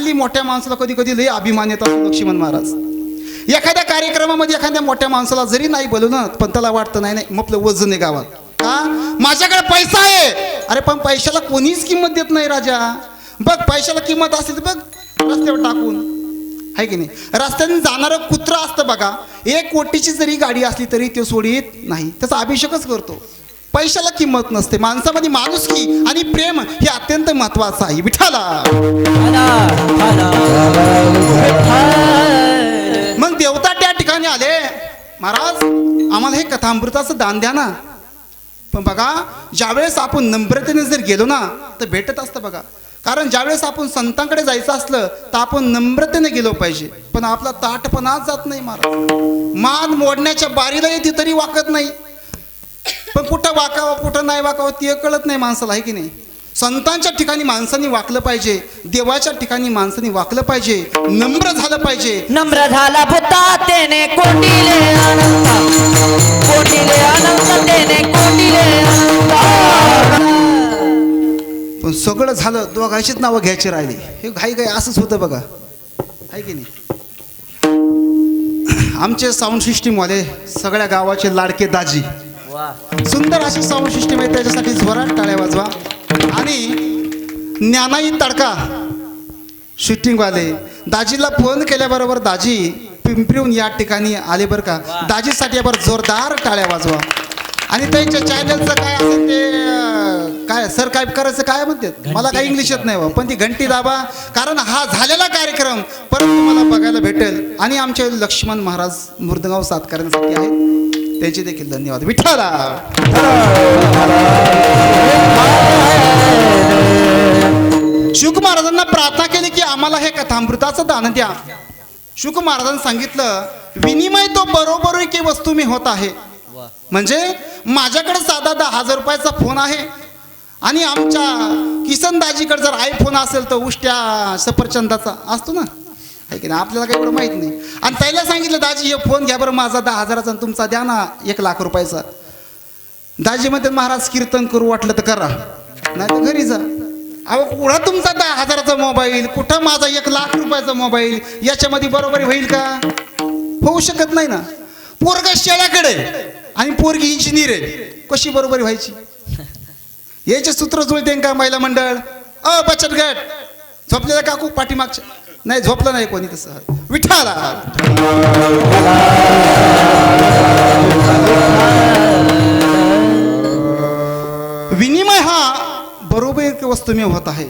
हल्ली मोठ्या माणसाला कधी कधी लय अभिमान येत असतो लक्ष्मण महाराज. एखाद्या कार्यक्रमामध्ये एखाद्या मोठ्या माणसाला जरी नाही बोलवलं पण त्याला वाटतं नाही नाही आपलं वजन आहे गावात. का माझ्याकडे पैसा आहे. अरे पण पैशाला कोणीच किंमत देत नाही राजा. बघ पैशाला किंमत असेल तर बघ रस्त्यावर टाकून आहे की नाही. रस्त्याने जाणारं कुत्रा असतं बघा, 1 कोटीची जरी गाडी असली तरी तो सोडित नाही, त्याचा अभिषेकच करतो. पैशाला किंमत नसते. माणसामध्ये माणुसकी आणि प्रेम हे अत्यंत महत्वाचं आहे. विठाला मग देवता त्या ठिकाणी आले, महाराज आम्हाला हे कथामृताचं दान द्या ना. पण बघा ज्यावेळेस आपण नम्रतेने जर गेलो ना तर भेटत असतं बघा. कारण ज्यावेळेस आपण संतांकडे जायचं असलं तर आपण नम्रतेने गेलो पाहिजे. पण आपला ताटपणाच जात नाही महाराज. मान मोडण्याच्या बारीला येते तरी वाकत नाही. पण कुठं वाकावं कुठं नाही वाकावं ते कळत नाही माणसाला, आहे की नाही. संतांच्या ठिकाणी माणसांनी वाकलं पाहिजे, देवाच्या ठिकाणी माणसांनी वाकलं पाहिजे, नम्र झालं पाहिजे. नम्र झाला भूता तेने कोटीले अनंत, कोटीले अनंत तेने कोटीले अनंत. पण सगळं झालं दोघांचीच नावं घ्यायची राहिली. हे घाई घाई असंच होतं बघा, आहे की नाही. आमचे साऊंड सिस्टीमवाले सगळ्या गावाचे लाडके दाजी, सुंदर अशी साऊंड सिस्टीम आहे, त्याच्यासाठी जोरात टाळ्या वाजवा. आणि ज्ञानाई तडका शूटिंगवाले दाजीला फोन केल्याबरोबर दाजी पिंपरीहून या ठिकाणी आले बरं का. दाजीसाठी बरं जोरदार टाळ्या वाजवा. आणि त्यांच्या चॅनलचं काय असेल ते काय सर काय करायचं काय म्हणतात, मला काही इंग्लिश येत नाही, पण ती घंटी दाबा. कारण हा झालेला कार्यक्रम परत तुम्हाला बघायला भेटेल. आणि आमचे लक्ष्मण महाराज मृदंगाव साथ करण्यासाठी आहेत, त्यांचे देखील धन्यवाद. विठ्ठला शुक महाराजांना प्रार्थना केली की आम्हाला हे कथामृताचं दान द्या. शुक महाराजांनी सांगितलं विनिमय तो बरोबर की वस्तू मी होत आहे. म्हणजे माझ्याकडे साधा 10,000 रुपयाचा फोन आहे आणि आमच्या किसन दाजीकडे जर आयफोन असेल तर उष्ट्या सफरचंदाचा असतो ना, आहे की नाही. आपल्याला काही एवढं माहित नाही. आणि त्याला सांगितलं दाजी हे फोन घ्या बरं माझा 10,000चा आणि तुमचा द्या ना 1,00,000 रुपयाचा. दाजी म्हणते महाराज कीर्तन करू वाटलं तर करा नाही तर घरी जा. अहो कुठं तुमचा 10,000चा मोबाईल, कुठं माझा 1,00,000 रुपयाचा मोबाईल, याच्यामध्ये बरोबरी होईल का? होऊ शकत नाही ना. पोरगा शेळ्याकडे आणि पोरगी इंजिनियर आहे, कशी बरोबरी व्हायची? याचे सूत्र जुळते का महिला मंडळ? बचत गट झोपलेला काकू पाठीमागच्या नाही, झोपलं नाही कोणी तसं. विठाला विनिमय हा बरोबर वस्तू मी होत आहे.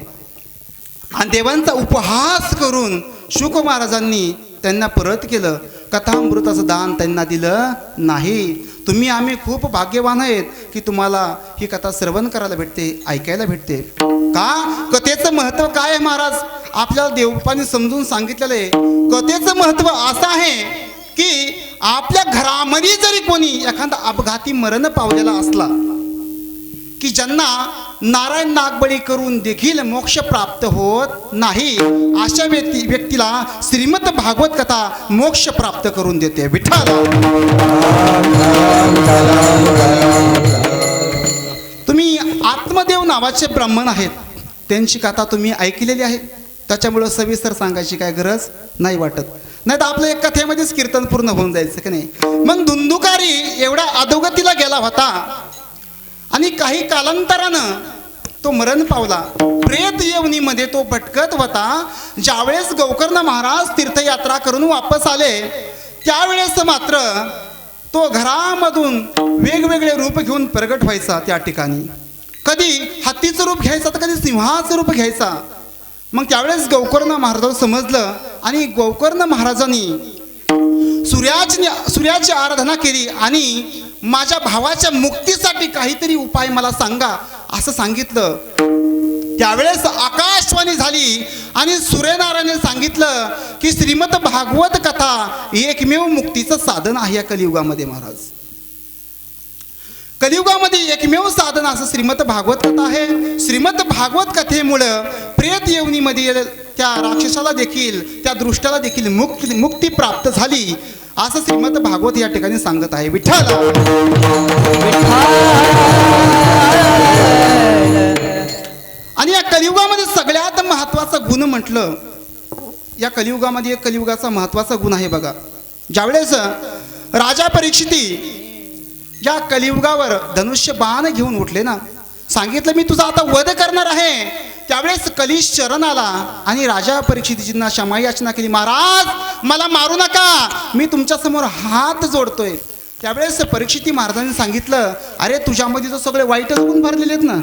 आणि देवांचा उपहास करून शुक महाराजांनी त्यांना परत केलं. कथामृताचं दान त्यांना दिलं नाही. तुम्ही आम्ही खूप भाग्यवान आहेत की तुम्हाला ही कथा श्रवण करायला भेटते, ऐकायला भेटते. का कथेचं महत्व काय आहे महाराज आपल्याला देवपाने समजून सांगितलेलं आहे. कथेचं महत्व असं आहे की आपल्या घरामध्ये जरी कोणी एखादा अपघाती मरण पावलेला असला की ज्यांना नारायण नागबळी करून देखील मोक्ष प्राप्त होत नाही, अशा व्यक्तीला श्रीमद भागवत कथा मोक्ष प्राप्त करून देते. विठ्ठल तुम्ही आत्मदेव नावाचे ब्राह्मण आहेत, त्यांची कथा तुम्ही ऐकलेली आहे, त्याच्यामुळं सविस्तर सांगायची काय गरज नाही वाटत. नाही तर आपलं एक कथेमध्येच कीर्तन पूर्ण होऊन जायचं की नाही. मग धुंदुकारी एवढा अधोगतीला गेला होता आणि काही कालांतरानं तो मरण पावला. प्रेत येवनीमध्ये तो भटकत होता. ज्यावेळेस गोकर्ण महाराज तीर्थयात्रा करून वापस आले त्यावेळेस मात्र तो घरामधून वेगवेगळे रूप घेऊन प्रगट व्हायचा. त्या ठिकाणी कधी हत्तीचं रूप घ्यायचा तर कधी सिंहाचं रूप घ्यायचा. मग त्यावेळेस गोकर्ण महाराजाला समजलं आणि गोकर्ण महाराजांनी सूर्याची आराधना केली आणि माझ्या भावाच्या मुक्तीसाठी काहीतरी उपाय मला सांगा असं सांगितलं. त्यावेळेस आकाशवाणी झाली आणि सूर्यनारायणाने सांगितलं की श्रीमद भागवत कथा एकमेव मुक्तीचं साधन आहे या कलियुगामध्ये. महाराज कलियुगामध्ये एकमेव साधन असं श्रीमद भागवत कथा आहे. श्रीमद भागवत कथेमुळं प्रेत येवनीमध्ये त्या राक्षसाला देखील त्या दृष्टाला देखील मुक्ती प्राप्त झाली असं श्रीमद भागवत या ठिकाणी सांगत आहे. विठ्ठल आणि या कलियुगामध्ये सगळ्यात महत्वाचा गुण म्हटलं या कलियुगामध्ये एक कलियुगाचा महत्त्वाचा गुण आहे बघा. ज्यावेळेस राजा परीक्षिती या कलियुगावर धनुष्य बाण घेऊन उठले ना, सांगितलं मी तुझा आता वध करणार आहे. त्यावेळेस कलिश चरण आला आणि राजा परीक्षितीजींना क्षमा याचना केली. महाराज मला मारू नका, मी तुमच्या समोर हात जोडतोय. त्यावेळेस परीक्षिती महाराजांनी सांगितलं, अरे तुझ्यामध्ये तर सगळे वाईटच गुण भरलेले आहेत ना,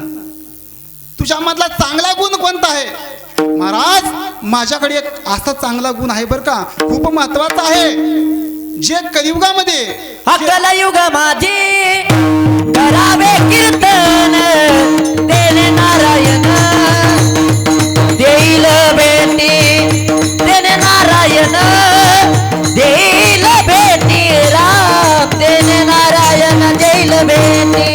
तुझ्यामधला चांगला गुण कोणता आहे? महाराज माझ्याकडे एक असा चांगला गुण आहे बरं का, खूप महत्वाचा आहे, जे कलियुगामध्ये कलयुग माझी करावे कीर्तन तेने नारायण देईल भेटी तेने नारायण देईल भेटी राम तेने नारायण देईल भेटी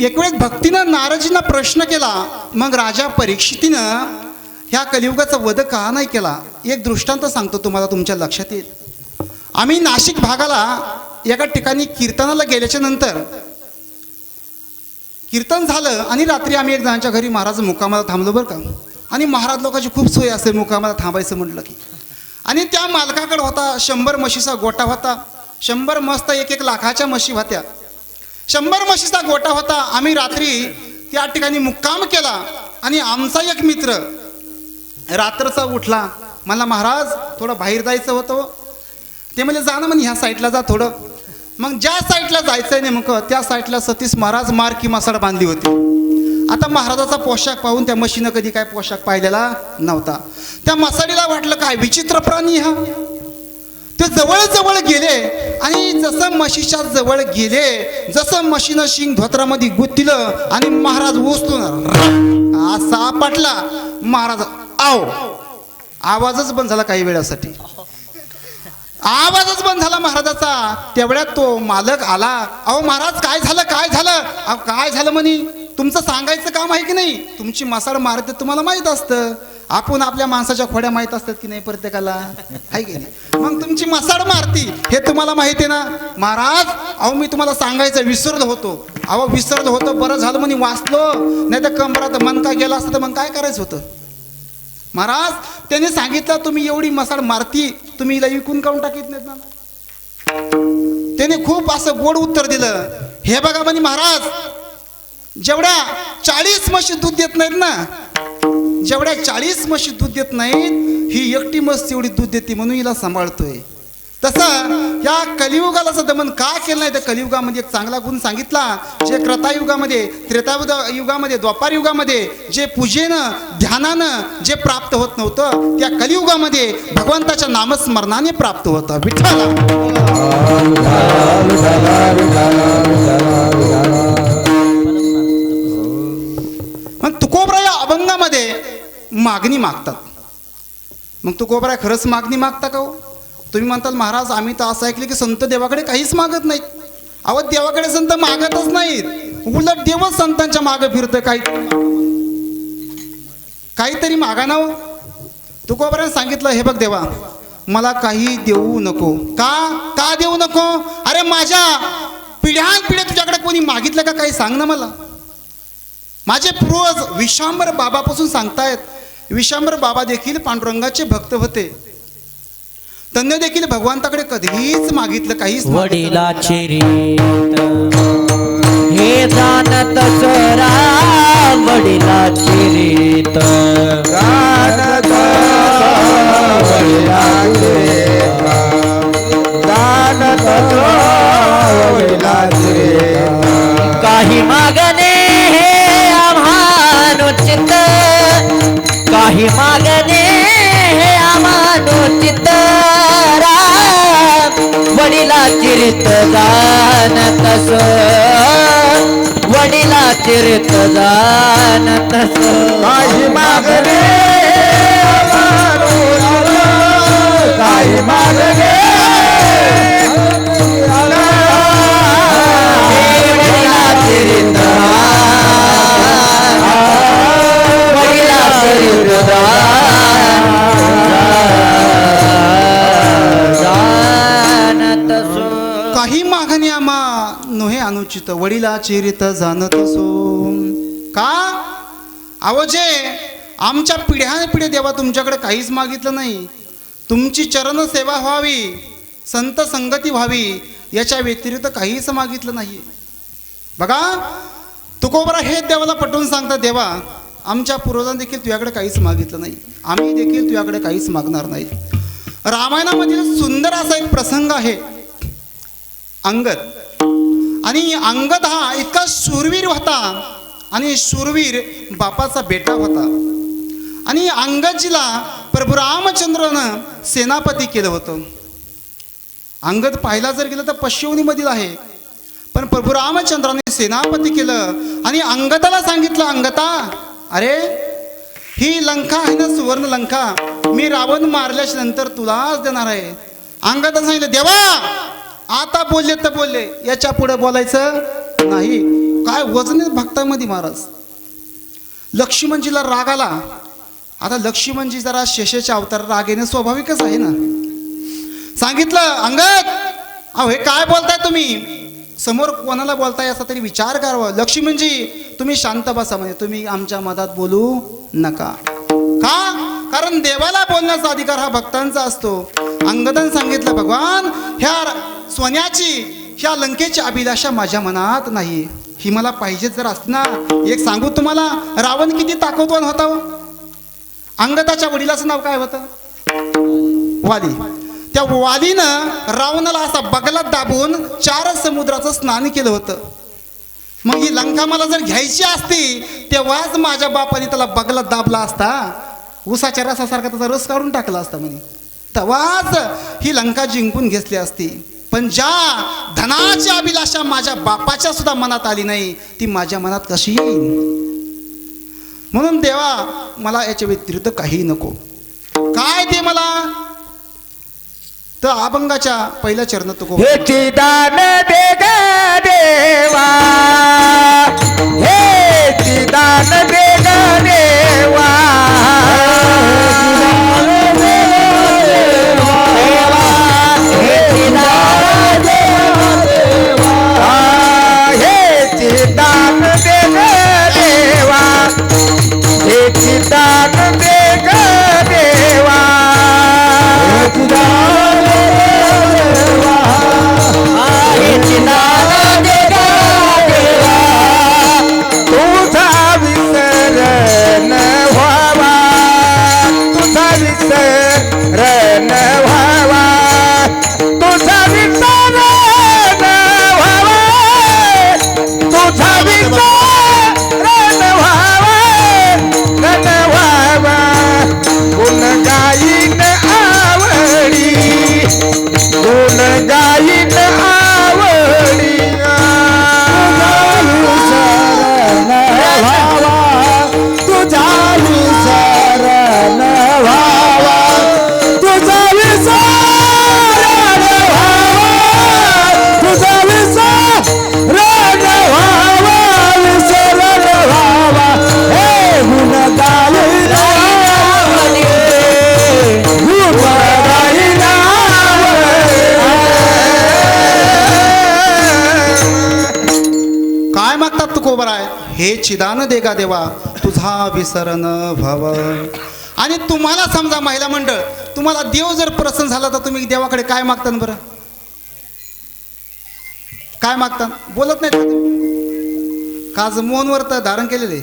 एक वेळेस भक्तीनं नारदजींना प्रश्न केला. मग राजा परीक्षितीनं ह्या कलियुगाचा वध का नाही केला? एक दृष्टांत सांगतो तुम्हाला, तुमच्या लक्षात येईल. आम्ही नाशिक भागाला एका ठिकाणी कीर्तनाला गेल्याच्या नंतर कीर्तन झालं आणि रात्री आम्ही एक जणांच्या घरी महाराज मुक्कामाला थांबलो बरं का. आणि महाराज लोकांची खूप सोय असते मुक्कामाला थांबायचं म्हटलं की. आणि त्या मालकाकडे होता 100 म्हशीचा गोटा होता. 100 मस्त 1-1 लाखाच्या म्हशी होत्या. 100 म्हशीचा गोटा होता. आम्ही रात्री त्या ठिकाणी मुक्काम केला आणि आमचा एक मित्र रात्रचा उठला, मला महाराज थोडं बाहेर जायचं होतं. ते म्हणजे जा ना म्हणे, ह्या साईडला जा थोडं. मग ज्या साईडला जायचंय नेमकं त्या साईडला सतीश महाराज मारकी मासाड बांधली होती. आता महाराजाचा पोशाख पाहून त्या म्हशीनं कधी काय पोशाख पाहिलेला नव्हता. त्या मसाडीला वाटलं काय विचित्र प्राणी हा. ते जवळ जवळ गेले आणि जसं म्हशीच्या जवळ गेले, जसं म्हशीनं शिंग धोत्रामध्ये गुंतलं आणि महाराज उचलून असा पटला. महाराज आव, आवाजच बंद झाला काही वेळासाठी, आवाजच बंद झाला महाराजाचा. तेवढ्यात तो मालक आला. अहो महाराज काय झालं काय झालं? अहो काय झालं म्हणे, तुमचं सांगायचं काम आहे की नाही? तुमची मसाड मारते तुम्हाला माहित असतं, आपण आपल्या माणसाच्या खोड्या माहित असतात की नाही प्रत्येकाला, आहे की नाही? मग तुमची मसाड मारती हे तुम्हाला माहिती आहे ना? महाराज अहो मी तुम्हाला सांगायचं विसरलो होतो. अहो विसरलो होतो, बरं झालं म्हणे वाचलो, नाही तर कंबरात मनका गेला असतं तर मग काय करायचं होतं? महाराज त्याने सांगितलं तुम्ही एवढी मसाड मारती, तुम्ही हिला विकून काढून टाकीत नाहीत ना. त्याने खूप असं गोड उत्तर दिलं. हे बघा म्हणे महाराज, जेवढ्या 40 म्हशी दूध देत नाहीत ना, जेवढ्या 40 म्हशी दूध देत नाहीत, ही एकटी म्हस एवढी दूध देते म्हणून हिला सांभाळतोय. तसं या कलियुगाला दमन का केलं नाही? तर कलियुगामध्ये एक चांगला गुण सांगितला, जे त्रतायुगामध्ये, त्रेतायुगामध्ये, द्वापार युगामध्ये जे पूजेनं ध्यानानं जे प्राप्त होत नव्हतं, त्या कलियुगामध्ये भगवंताच्या नामस्मरणाने प्राप्त होतं. विठ्ठल मग तुकोबरा या अभंगामध्ये मागणी मागतात. मग तुकोबरा खरंच मागणी मागता का हो? तुम्ही म्हणताल महाराज आम्ही तर असं ऐकलं की संत देवाकडे काहीच मागत नाहीत. अहो देवाकडे संत मागतच नाहीत, उलट देवच संतांच्या मागे फिरतं. काहीतरी मागा ना. तुकोबराने सांगितलं, हे बघ देवा मला काही देऊ नको. का देऊ नको? अरे माझ्या पिढ्यानपिढ्या तुझ्याकडे कोणी मागितलं का काही सांग ना मला. माझे पूर्वज विश्वांबर बाबापासून सांगतायत, विश्वांबर बाबा देखील पांडुरंगाचे भक्त होते. त्यांनी देखील भगवंताकडे कधीच मागितलं काहीच. वडिलाचे रीत हे जाणत चोरा, वडिलाचे रीत जाणत वडिलाचे जाणत वडिलाचे काही मागणे हे आम्हानुचित, काही मागणे हे आम्हानुचित वडिलाचे रीत जाणत सो, वडिलाचे रीत जाणत सो. काही मागणे काही मागणे रामा नोहे अनुचित वडिलाची रीत जाणत असो. का अहो जे आमच्या पिढ्यानपिढ्या देवा तुमच्याकडे काहीच मागितलं नाही. तुमची चरण सेवा व्हावी, संत संगती व्हावी, याच्या व्यतिरिक्त काहीच मागितलं नाही. बघा तुकोबरा हे देवाला पटवून सांगतात, देवा आमच्या पूर्वजांनी देखील तुझ्याकडे काहीच मागितलं नाही, आम्ही देखील तुझ्याकडे काहीच मागणार नाही. रामायणामधील सुंदर असा एक प्रसंग आहे अंगद. आणि अंगद हा इतका शूरवीर होता आणि शूरवीर बापाचा बेटा होता. आणि अंगदजीला प्रभू रामचंद्रानं सेनापती केलं होतं. अंगद पाहायला जर गेलं तर पश्चिवनीमधील आहे, पण प्रभू रामचंद्राने सेनापती केलं आणि अंगदाला सांगितलं, अंगदा अरे ही लंका आहे ना सुवर्ण लंका, मी रावण मारल्याच्या नंतर तुलाच देणार आहे. अंगदाने सांगितलं, देवा आता बोलले तर बोलले, याच्या पुढे बोलायचं नाही. काय वजन आहे भक्तामध्ये महाराज. लक्ष्मणजीला राग आला. आता लक्ष्मणजी जरा शेषाचे अवतार, राग येणं स्वाभाविकच आहे ना. सांगितलं, अंगद अहो हे काय बोलताय तुम्ही, समोर कोणाला बोलताय असा तरी विचार करावा. लक्ष्मणजी तुम्ही शांत बसा, म्हणजे तुम्ही आमच्या मधात बोलू नका. का? कारण देवाला बोलण्याचा अधिकार हा भक्तांचा असतो. अंगदाने सांगितलं, भगवान ह्या सोन्याची ह्या लंकेची अभिलाषा माझ्या मनात नाही, ही मला पाहिजे जर असती ना. एक सांगू तुम्हाला, रावण किती ताकदवान होता. अंगदाच्या वडिलाचं नाव काय होतं? वाली. त्या वालीनं रावणाला असा बगलात दाबून 4 समुद्राचं स्नान केलं होतं. मग ही लंका मला जर घ्यायची असती तेव्हाच माझ्या बापाने त्याला बगलात दाबला असता, उसाच्या रसासारखा त्याचा रस काढून टाकला असता म्हणे, तेव्हाच ही लंका जिंकून घेतली असती. पण ज्या धनाची अभिलाषा माझ्या बापाच्या सुद्धा मनात आली नाही, ती माझ्या मनात कशी येईल. म्हणून देवा मला याच्या व्यतिरिक्त काही नको. काय ते मला तर अभंगाच्या पहिल्या चरणात तुको, हेची दान दे ग देवा, हेची दान दे ग देवा, हेची दान दे ग देवा, हेची दान दे ग देवा, हेची दान दे ग देवा, हेची दान हे चिदान दे गा देवा तुझा विसरण भाव. आणि तुम्हाला समजा महिला मंडळ, तुम्हाला देव जर प्रसन्न झाला तर तुम्ही देवाकडे काय मागता बरं? काय मागता? बोलत नाही काज मोहनवर तर धारण केलेले.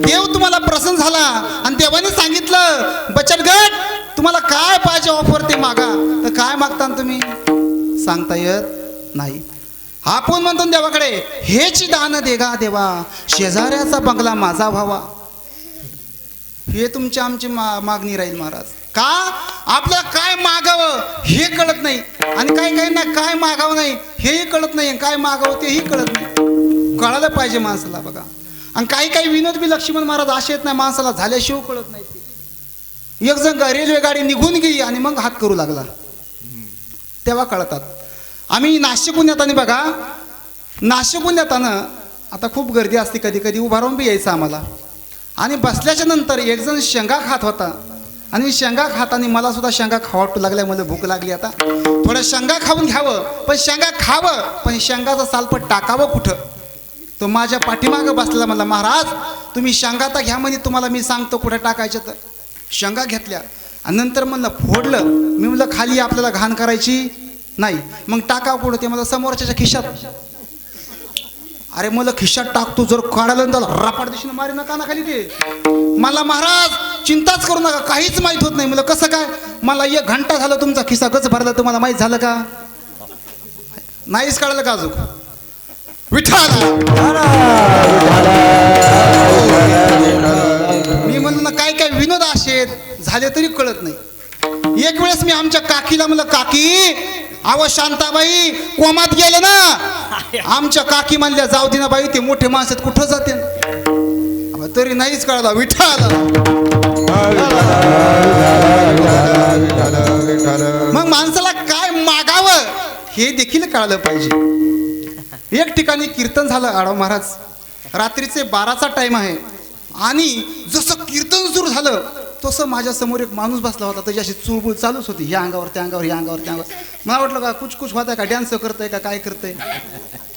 देव तुम्हाला प्रसन्न झाला आणि देवाने सांगितलं बचत गट तुम्हाला काय पाहिजे ऑफर ते मागा, तर काय मागता तुम्ही? सांगता येत नाही. आपण म्हणतो देवाकडे हेच दान देगा देवा, शेजाऱ्याचा बंगला माझा व्हावा. हे तुमची आमची मागणी राहील महाराज. का? आपल्याला काय मागावं हे कळत नाही, आणि काही काही ना काय मागावं नाही हेही कळत नाही, काय मागावं तेही कळत नाही. कळायला पाहिजे माणसाला बघा. आणि काही काही विनोद बी लक्ष्मण महाराज असे येत नाही माणसाला, झाल्याशिवाय कळत नाही. ते एक जण रेल्वे गाडी निघून गेली आणि मग हात करू लागला, तेव्हा कळतात. आम्ही नाशिकहून येताना बघा, नाशिकहून येताना आता खूप गर्दी असते, कधी कधी उभा राहून बी यायचं आम्हाला. आणि बसल्याच्या नंतर एक जण शेंगा खात होता आणि शेंगा खाताना मला सुद्धा शेंगा खावाटू लागल्या, मला भूक लागली आता थोड्या शेंगा खाऊन घ्यावं, पण शेंगा खावं पण शेंगाचं सालपट टाकावं कुठं. तो माझ्या पाठीमागं बसलेला म्हणला, महाराज तुम्ही शेंगा तर घ्या म्हणे, तुम्हाला मी सांगतो कुठे टाकायचं. तर शेंगा घेतल्या आणि नंतर म्हणलं फोडलं. मी म्हणलं खाली आपल्याला घाण करायची नाही, मग टाकावं कुठं. ते मला समोरच्या खिशात. अरे मला खिशात टाकतो, जर काढायला त्याला रापाड दिशेने मारी नका ना खाली. ते मला महाराज चिंताच करू नका, काहीच माहीत होत नाही. मला कसं काय, मला 1 घंटा झालं तुमचा खिसा गच भरला, तुम्हाला माहीत झालं का नाहीच काढलं का अजून. विठाला मी म्हणलं ना काय काय विनोद असे झाले तरी कळत नाही. एक वेळेस मी आमच्या काकीला म्हणलं, काकी अहो शांताबाई कोमात गेले ना. आमच्या काकी म्हणल्या, जाऊ दे ना बाई, ते मोठे माणसं कुठं जाते. तरी नाहीच कळला. विठाला मग माणसाला काय मागावं हे देखील कळलं पाहिजे. एक ठिकाणी कीर्तन झालं आढाव महाराज, रात्रीचे 12चा टाइम आहे आणि जसं कीर्तन सुरू झालं तसं माझ्या समोर एक माणूस बसला होता. त्याची अशी चुळबुळ चालूच होती, ह्या अंगावर त्या अंगावर ह्या अंगावर त्या अंगावर. मला वाटलं का कुछ होत आहे का, डॅन्स करतंय का काय करतंय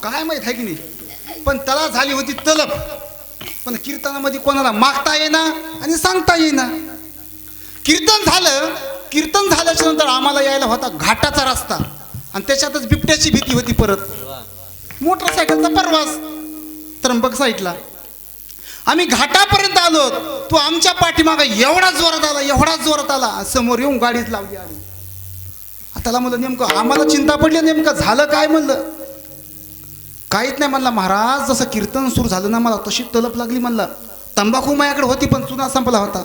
काय माहीत आहे की नाही. पण त्याला झाली होती तलब. पण कीर्तनामध्ये कोणाला मागता येईना आणि सांगता येईना. कीर्तन झालं. कीर्तन झाल्याच्या नंतर आम्हाला यायला होता घाटाचा रस्ता आणि त्याच्यातच बिबट्याची भीती होती. परत मोटरसायकलचा परवास त्र्यंबक साईडला. आम्ही घाटापर्यंत आलो. तो आमच्या पाठीमागा एवढा जोरात आला, समोर येऊन गाडीत लावली आली. त्याला म्हणलं नेमकं आम्हाला चिंता पडली, नेमकं झालं काय. म्हणलं काहीच नाही. म्हणला महाराज जसं कीर्तन सुरू झालं ना मला तशी तलप लागली. म्हणला तंबाखू माझ्याकडे होती पण चुना संपला होता.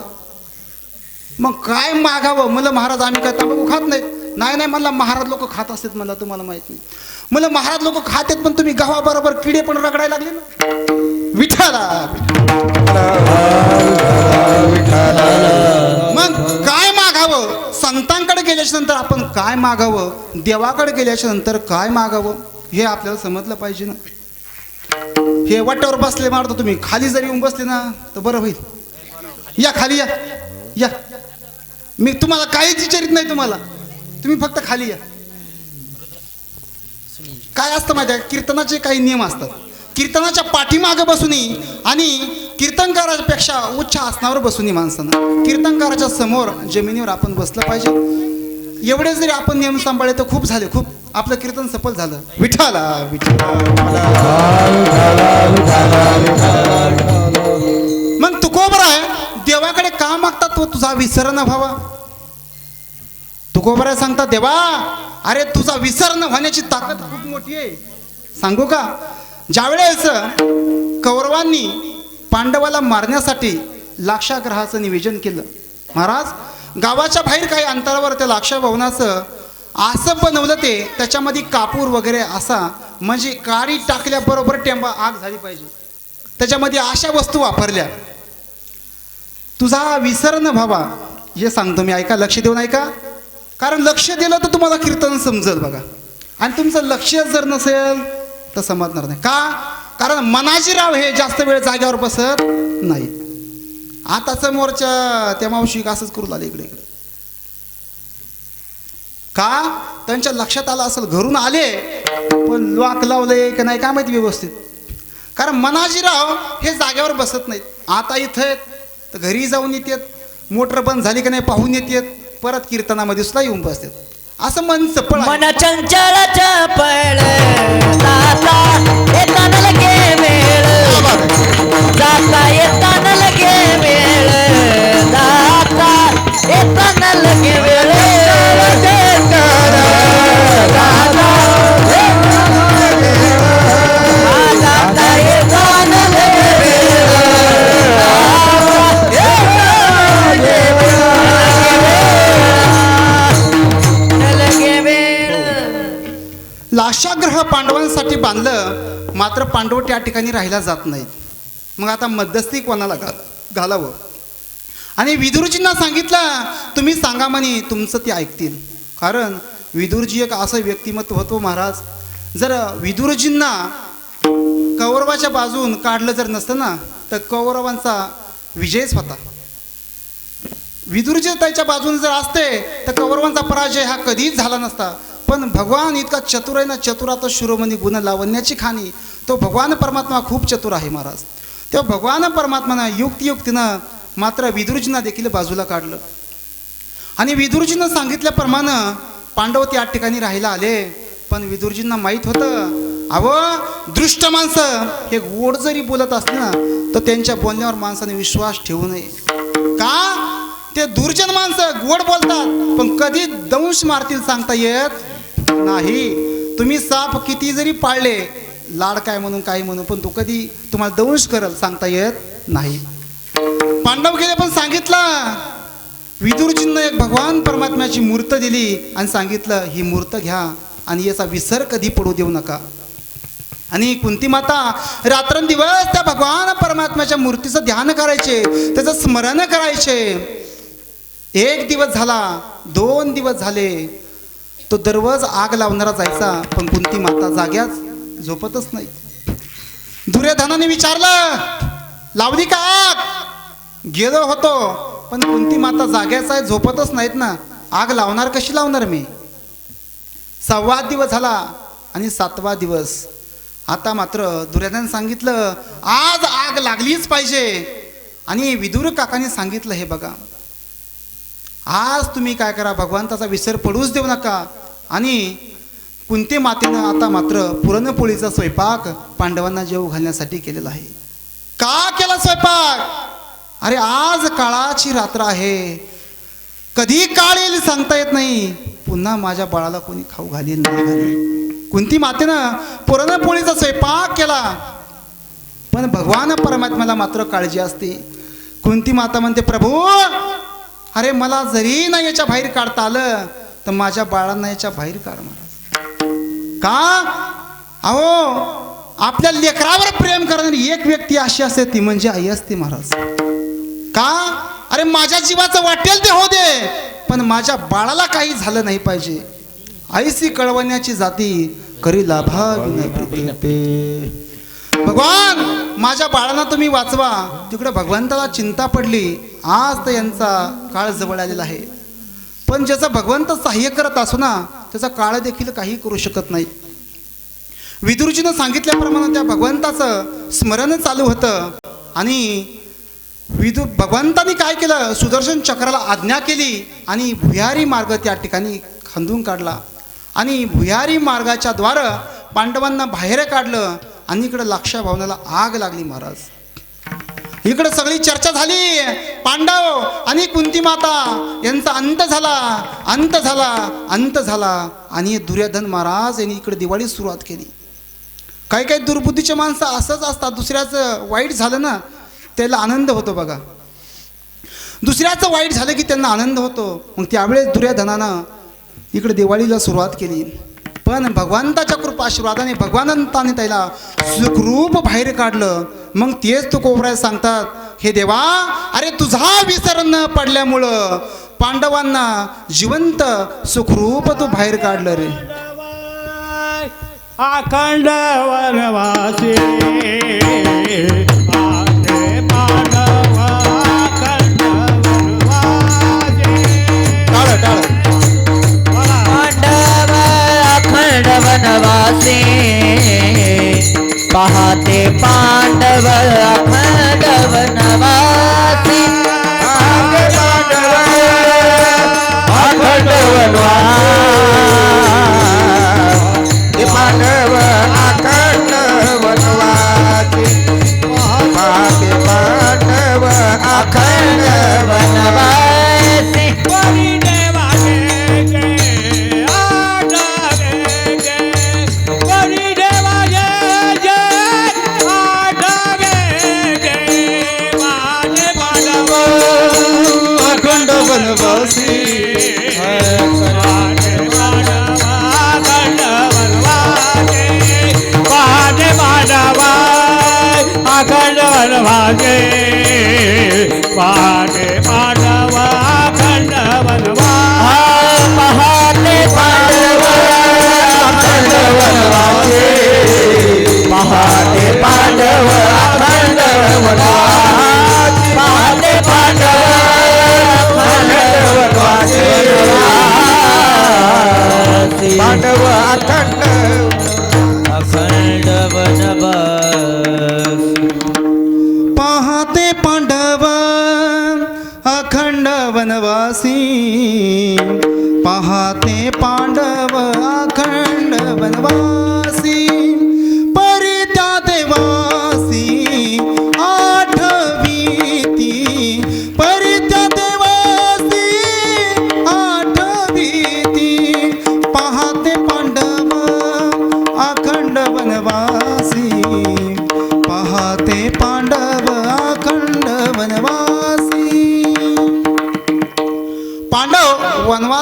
मग काय मागावं. म्हणलं महाराज आम्ही काय तंबाखू खात नाही. नाही म्हणला महाराज लोक खात असतात. म्हणला तुम्हाला माहित नाही. म्हणलं महाराज लोक खातात पण तुम्ही गव्हाबरोबर किडे पण रगडायला लागले ना. विठाला मग काय मागावं. संतांकडे गेल्याच्या नंतर आपण काय मागावं, देवाकडे गेल्याच्या नंतर काय मागावं हे आपल्याला समजलं पाहिजे ना. हे वाट्यावर बसले मारतो तुम्ही, खाली जरी येऊन बसले ना तर बरं होईल. या खाली या. मी तुम्हाला काहीच विचारित नाही, तुम्ही फक्त खाली या. काय असतं माहिती आहे, कीर्तनाचे काही नियम असतात. कीर्तनाच्या पाठीमागं बसूनी आणि कीर्तनकारापेक्षा उच्च आसनावर बसूनी माणसानं कीर्तनकाराच्या समोर जमिनीवर आपण बसलं पाहिजे. एवढे जरी आपण नियम सांभाळले तर खूप झाले, खूप आपलं कीर्तन सफल झालं. विठाला मग तुकोबराय देवाकडे का मागतात, तो तुझा विसर न व्हावा. तुकोबराय सांगतात, देवा अरे तुझा विसर न होण्याची ताकद खूप मोठी आहे. सांगू का, ज्यावेळेस कौरवांनी पांडवाला मारण्यासाठी लाक्षागृहाचं निवेदन केलं. महाराज गावाच्या बाहेर काही अंतरावर त्या लाक्षा भवनाचं असं बनवलं, ते त्याच्यामध्ये कापूर वगैरे असा, म्हणजे काडी टाकल्याबरोबर टेंबा आग झाली पाहिजे. त्याच्यामध्ये अशा वस्तू वापरल्या. तुझा विसर न व्हावा हे सांगतो मी, ऐका, लक्ष देऊन ऐका. कारण लक्ष दिलं तर तुम्हाला कीर्तन समजेल बघा. आणि तुमचं लक्ष जर नसेल तर समजणार नाही. का, कारण मनाजीराव हे जास्त वेळ जागेवर बसत नाही. आता समोरच्या त्या मावशी असंच करू लागले इकडे इकडे. का, त्यांच्या लक्षात आलं असेल घरून आले पण लॉक लावले की नाही काय माहिती व्यवस्थित. कारण मनाजीराव हे जागेवर बसत नाहीत. आता इथं आहेत तर घरी जाऊन येतात, मोटर बंद झाली की नाही पाहून येतात, परत कीर्तनामध्ये सुद्धा येऊन बसतात. असं मन चपळ मन चंचल चपळ जाता येताना लगे वेळ, जाता येताना लगे वेळ, जाता येताना लगे वेळ, जाता येताना लगे लाक्षागृह पांडवांसाठी बांधलं, मात्र पांडव त्या ठिकाणी राहिला जात नाहीत. मग आता मध्यस्थी कोणाला घालावं. आणि विदुरजींना सांगितलं, तुम्ही सांगा म्हणे, तुमचं ते ऐकतील. कारण विदुरजी एक असं व्यक्तिमत्व होतं महाराज, जर विदुरजींना कौरवाच्या बाजून काढलं जर नसतं ना तर कौरवांचा विजयच होता. विदुरजी त्याच्या बाजूने जर असते तर कौरवांचा पराजय हा कधीच झाला नसता. पण भगवान इतका चतुर आहे ना, चतुरात शिरोमणी गुण लावण्याची खाणी. तो भगवान परमात्मा खूप चतुर आहे महाराज. तेव्हा भगवान परमात्मानं युक्तियुक्तीनं मात्र विदुरजींना देखील बाजूला काढलं आणि विदुरजींना सांगितल्याप्रमाणे पांडव त्या ठिकाणी राहायला आले. पण विदुरजींना माहीत होतं, अहो दृष्ट माणसं हे गोड जरी बोलत असले ना तर त्यांच्या बोलण्यावर माणसाने विश्वास ठेवू नये. का? ते दुर्जन माणसं गोड बोलतात पण कधी दंश मारतील सांगता येत नाही. तुम्ही साप किती जरी पाळले, लाड काय म्हणून काय म्हणून, पण तो कधी तुम्हाला दंश करल सांगता येत नाही. पांडव गेले पण सांगितलं, विदुरजींना एक भगवान परमात्म्याची मूर्त दिली आणि सांगितलं ही मूर्त घ्या आणि याचा विसर कधी पडू देऊ नका. आणि कुंती माता रात्रंदिवस त्या भगवान परमात्म्याच्या मूर्तीचं ध्यान करायचे, त्याचं स्मरण करायचे. 1 दिवस झाला, 2 दिवस झाले, तो दररोज आग लावणारा जायचा पण कुंती माता जाग्याच झोपतच नाही. दुर्योधनाने विचारलं, लावली का आग? गेलो होतो पण कुंती माता जाग्याच आहे, झोपतच नाहीत ना, आग लावणार कशी लावणार मी? 6वा दिवस झाला आणि 7वा दिवस. आता मात्र दुर्योधनाने सांगितलं आज आग लागलीच पाहिजे. आणि विदुर काकाने सांगितलं, हे बघा आज तुम्ही काय करा, भगवंताचा विसर पडूच देऊ नका. आणि कुंती मातेनं आता मात्र पुरणपोळीचा स्वयंपाक पांडवांना जेवू घालण्यासाठी केलेला आहे. का केला स्वयंपाक? अरे आज काळाची रात्र आहे, कधी काळ येईल सांगता येत नाही, पुन्हा माझ्या बाळाला कोणी खाऊ घालील नाही घालील. कुंती मातेनं पुरणपोळीचा स्वयंपाक केला. पण भगवान परमात्म्याला मात्र काळजी असते. कुंती माता म्हणते, प्रभू अरे मला जरी नाही याच्या बाहेर काढता आलं तर माझ्या बाळांना याच्या बाहेर काढ महाराज. का? अहो आपल्या लेकरावर प्रेम करणारी एक व्यक्ती अशी असते ती म्हणजे आई असते महाराज. का? अरे माझ्या जीवाचं वाटेल ते हो दे पण माझ्या बाळाला काही झालं नाही पाहिजे. आईसी कळवण्याची जाती करी लाभा विनय. भगवान माझ्या बाळांना तुम्ही वाचवा. तिकडे भगवंताला चिंता पडली. आज तर यांचा काळ जवळ आलेला आहे, पण ज्याचा भगवंत सहाय्य करत असो ना त्याचा काळ देखील काही करू शकत नाही. विदुरजीनं सांगितल्याप्रमाणे त्या भगवंताचं स्मरण चालू होतं. आणि भगवंतानी काय केलं, सुदर्शन चक्राला आज्ञा केली आणि भुयारी मार्ग त्या ठिकाणी खंदून काढला. आणि भुयारी मार्गाच्या द्वार पांडवांना बाहेर काढलं. आणि इकडे लाक्षा भवनाला आग लागली महाराज. इकडे सगळी चर्चा झाली, पांडव आणि कुंती माता यांचा अंत झाला, अंत झाला, अंत झाला. आणि दुर्योधन महाराज यांनी इकडे दिवाळी सुरुवात केली. काही काही दुर्बुद्धीचे माणसं असंच असतात, दुसऱ्याचं वाईट झालं ना त्याला आनंद होतो बघा. दुसऱ्याचं वाईट झालं की त्यांना आनंद होतो. मग त्यावेळेस दुर्योधनानं इकडे दिवाळीला सुरुवात केली. पण भगवंताच्या कृपा आशीर्वादाने भगवंताने त्याला सुखरूप बाहेर काढलं. मग तेच तो कोबराय सांगतात, हे देवा अरे तुझा विसर न पडल्यामुळं पांडवांना जिवंत सुखरूप तू बाहेर काढलं रे. अखंड वनवासी वनवासी पाहते पांडव अखंड वनवासी. अखंड वनवासी पांडव अखंड वनवासी पाहते पांडव अखंड वनवासी. अखंड वनवासी पाहते पांडव अखंड वनवासी पाहते पांडव अखंड वनवासी. पाहते पांडव अखंड वनवासी. पाहते पांडव अखंड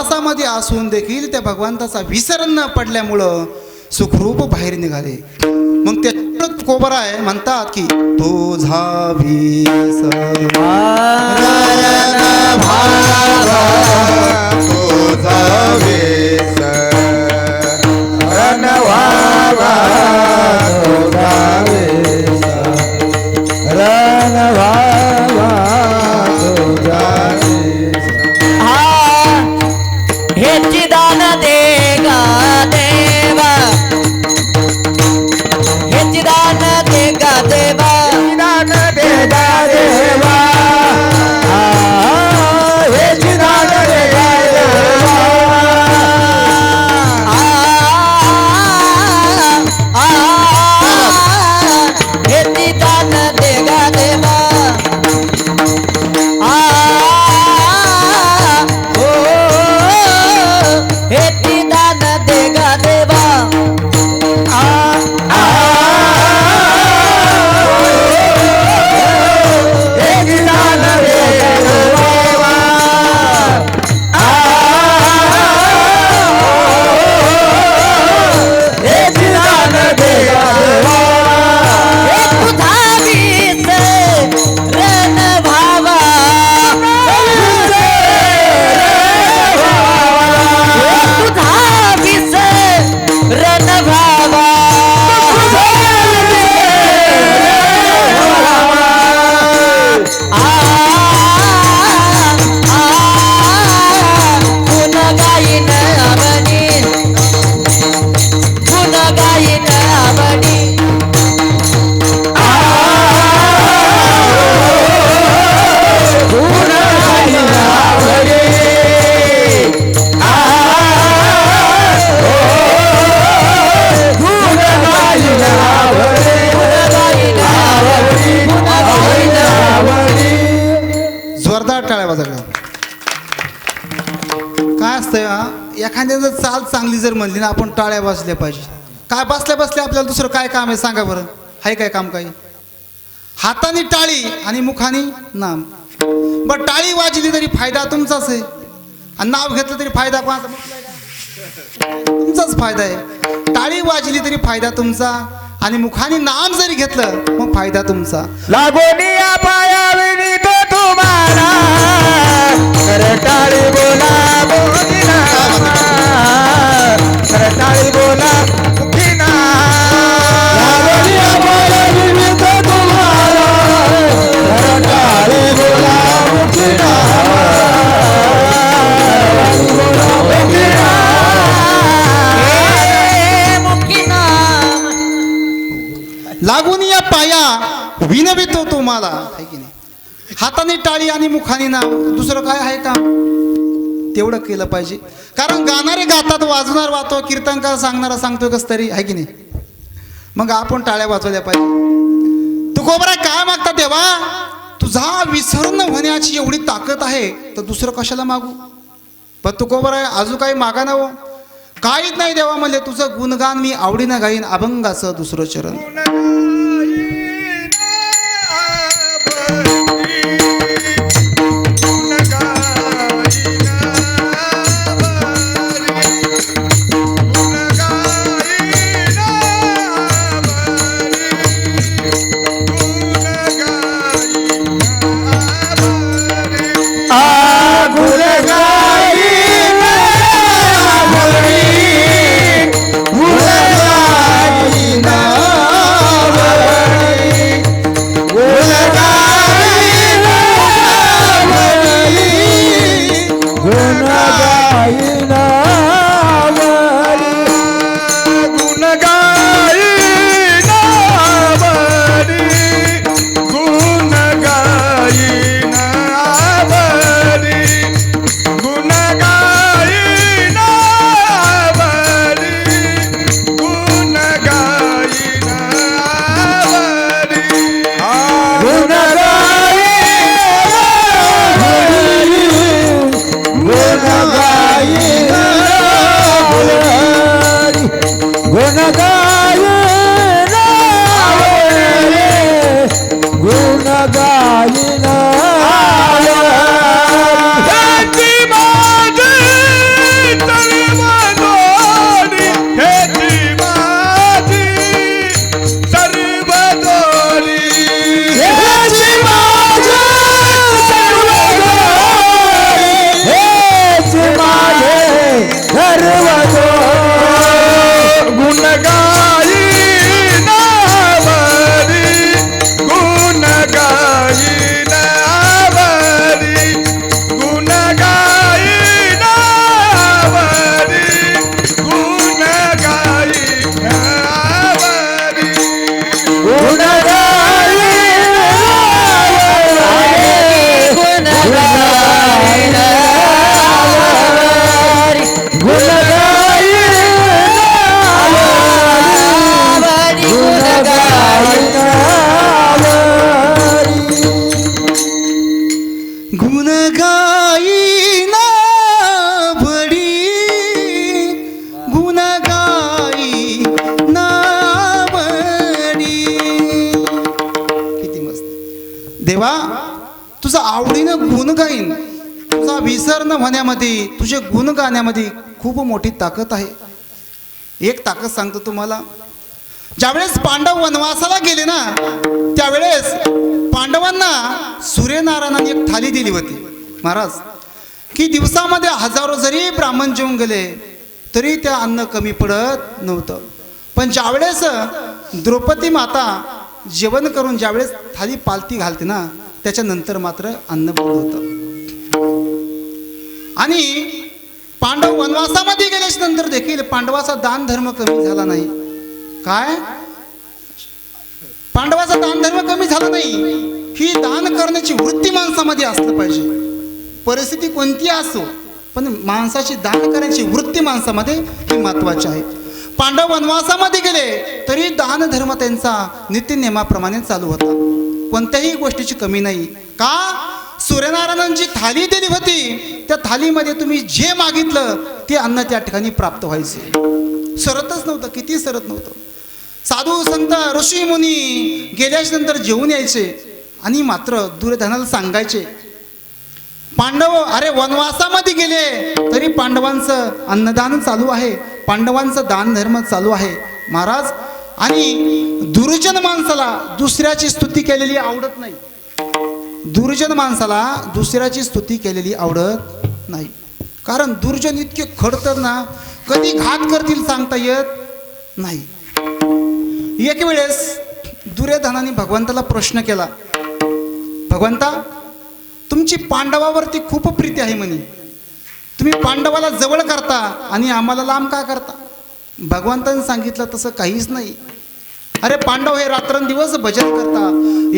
सहवासामध्ये असून देखील त्या भगवंताचा विसर न पडल्यामुळं सुखरूप बाहेर निघाले. मग त्या कोबराय म्हणतात की तुझा विसर हेची दान दे गा देवा, हेची दान दे गा देवा, दान दे गा देवा, हेची दान दे गा देवा, हेची दान दे गा देवा, हेची दान दे गा देवा. हेची दान दे देवा, हेची दान दे देवा. तुझा विसरण भावा, तुझा विसरण भावा, गुण गाईन आवडी, गुण गाईन आवडी. जोरदार टाळ्या वाजवल्या. काय असतंय हा, एखाद्यानं चाल चांगली जर म्हणली ना आपण टाळ्या वाजल्या पाहिजे. काय बसल्या बसल्या आपल्याला दुसरं काय काम आहे सांगा बरं, आहे काय काम काही? हाताने टाळी आणि मुखाने नाम. बरं टाळी वाजली तरी फायदा तुमचाच आहे आणि नाव घेतलं तरी फायदा कोणाचा? तुमचाच फायदा आहे. टाळी वाजली तरी फायदा तुमचा आणि मुखाने नाम जरी घेतलं मग फायदा तुमचा. लागोनिया पायाविनी तो तुम्हाला करटाळी बोला मोदीना, करटाळी बोला मुखीना. लागोनिया पायाविनी तो तुम्हाला करटाळी बोला मुखीना, लागून या पाया विनवितो तुम्हाला, आहे की नाही? हाताने टाळी आणि मुखाने नाम, दुसरं काय आहे काम? तेवढं केलं पाहिजे. कारण गाणारे गातात, वाजवणार वाजतो, कीर्तनकार सांगणारा सांगतोय कस तरी, आहे की नाही? मग आपण टाळ्या वाजवल्या पाहिजे. तू कोबरा काय मागता देवा? तुझा विसरून होण्याची एवढी ताकद आहे तर दुसरं कशाला मागू? पण तू कोबरा अजून काही मागा ना हो. काहीच नाही देवा म्हणले, तुझं गुणगान मी आवडीनं गाईन, अभंगाचं दुसरं चरण. देवा तुझं आवडीनं गुण गाईन. तुझा विसर न होण्यामध्ये, तुझे गुण गाण्यामध्ये खूप मोठी ताकद आहे. एक ताकद सांगतो तुम्हाला. ज्यावेळेस पांडव वनवासाला गेले ना, त्यावेळेस पांडवांना सूर्यनारायणाने एक थाली दिली होती महाराज, की दिवसामध्ये हजारो जरी ब्राह्मण जेवून गेले तरी त्या अन्न कमी पडत नव्हतं. पण ज्यावेळेस द्रौपदी माता जेवण करून ज्यावेळेस थाली पालती घालते ना, त्याच्यानंतर मात्र अन्न बंद होतं. आणि पांडव वनवासामध्ये गेल्याच्या नंतर देखील पांडवाचा दान धर्म कमी झाला नाही. काय? पांडवाचा दान धर्म कमी झाला नाही. ही दान करण्याची वृत्ती माणसामध्ये असलं पाहिजे. परिस्थिती कोणती असो, पण माणसाची दान करण्याची वृत्ती माणसामध्ये ही महत्वाची आहे. पांडव वनवासामध्ये गेले तरी दान धर्म त्यांचा नित्यनेमाप्रमाणे चालू होता. कोणत्याही गोष्टीची कमी नाही. का? सूर्यनारायणांची थाली दिली होती, त्या थालीमध्ये तुम्ही जे मागितलं ते अन्न त्या ठिकाणी प्राप्त व्हायचे. सरतच नव्हतं. किती सरत नव्हतं. साधू संत ऋषी मुनी गेल्याच्या नंतर जेवून यायचे आणि मात्र दुर्योधनाला सांगायचे, पांडव अरे वनवासामध्ये गेले तरी पांडवांचं अन्नदान चालू आहे, पांडवांचं दान धर्म चालू आहे महाराज. आणि दुर्जन माणसाला दुसऱ्याची स्तुती केलेली आवडत नाही. दुर्जन माणसाला दुसऱ्याची स्तुती केलेली आवडत नाही. कारण दुर्जन इतके खडतर ना, कधी घात करतील सांगता येत नाही. एक वेळेस दुर्योधनाने भगवंताला प्रश्न केला, भगवंता तुमची पांडवावरती खूप प्रीती आहे म्हणे, तुम्ही पांडवाला जवळ करता आणि आम्हाला लांब का करता? भगवंताने सांगितलं तसं काहीच नाही. अरे पांडव हे रात्रंदिवस भजन करता,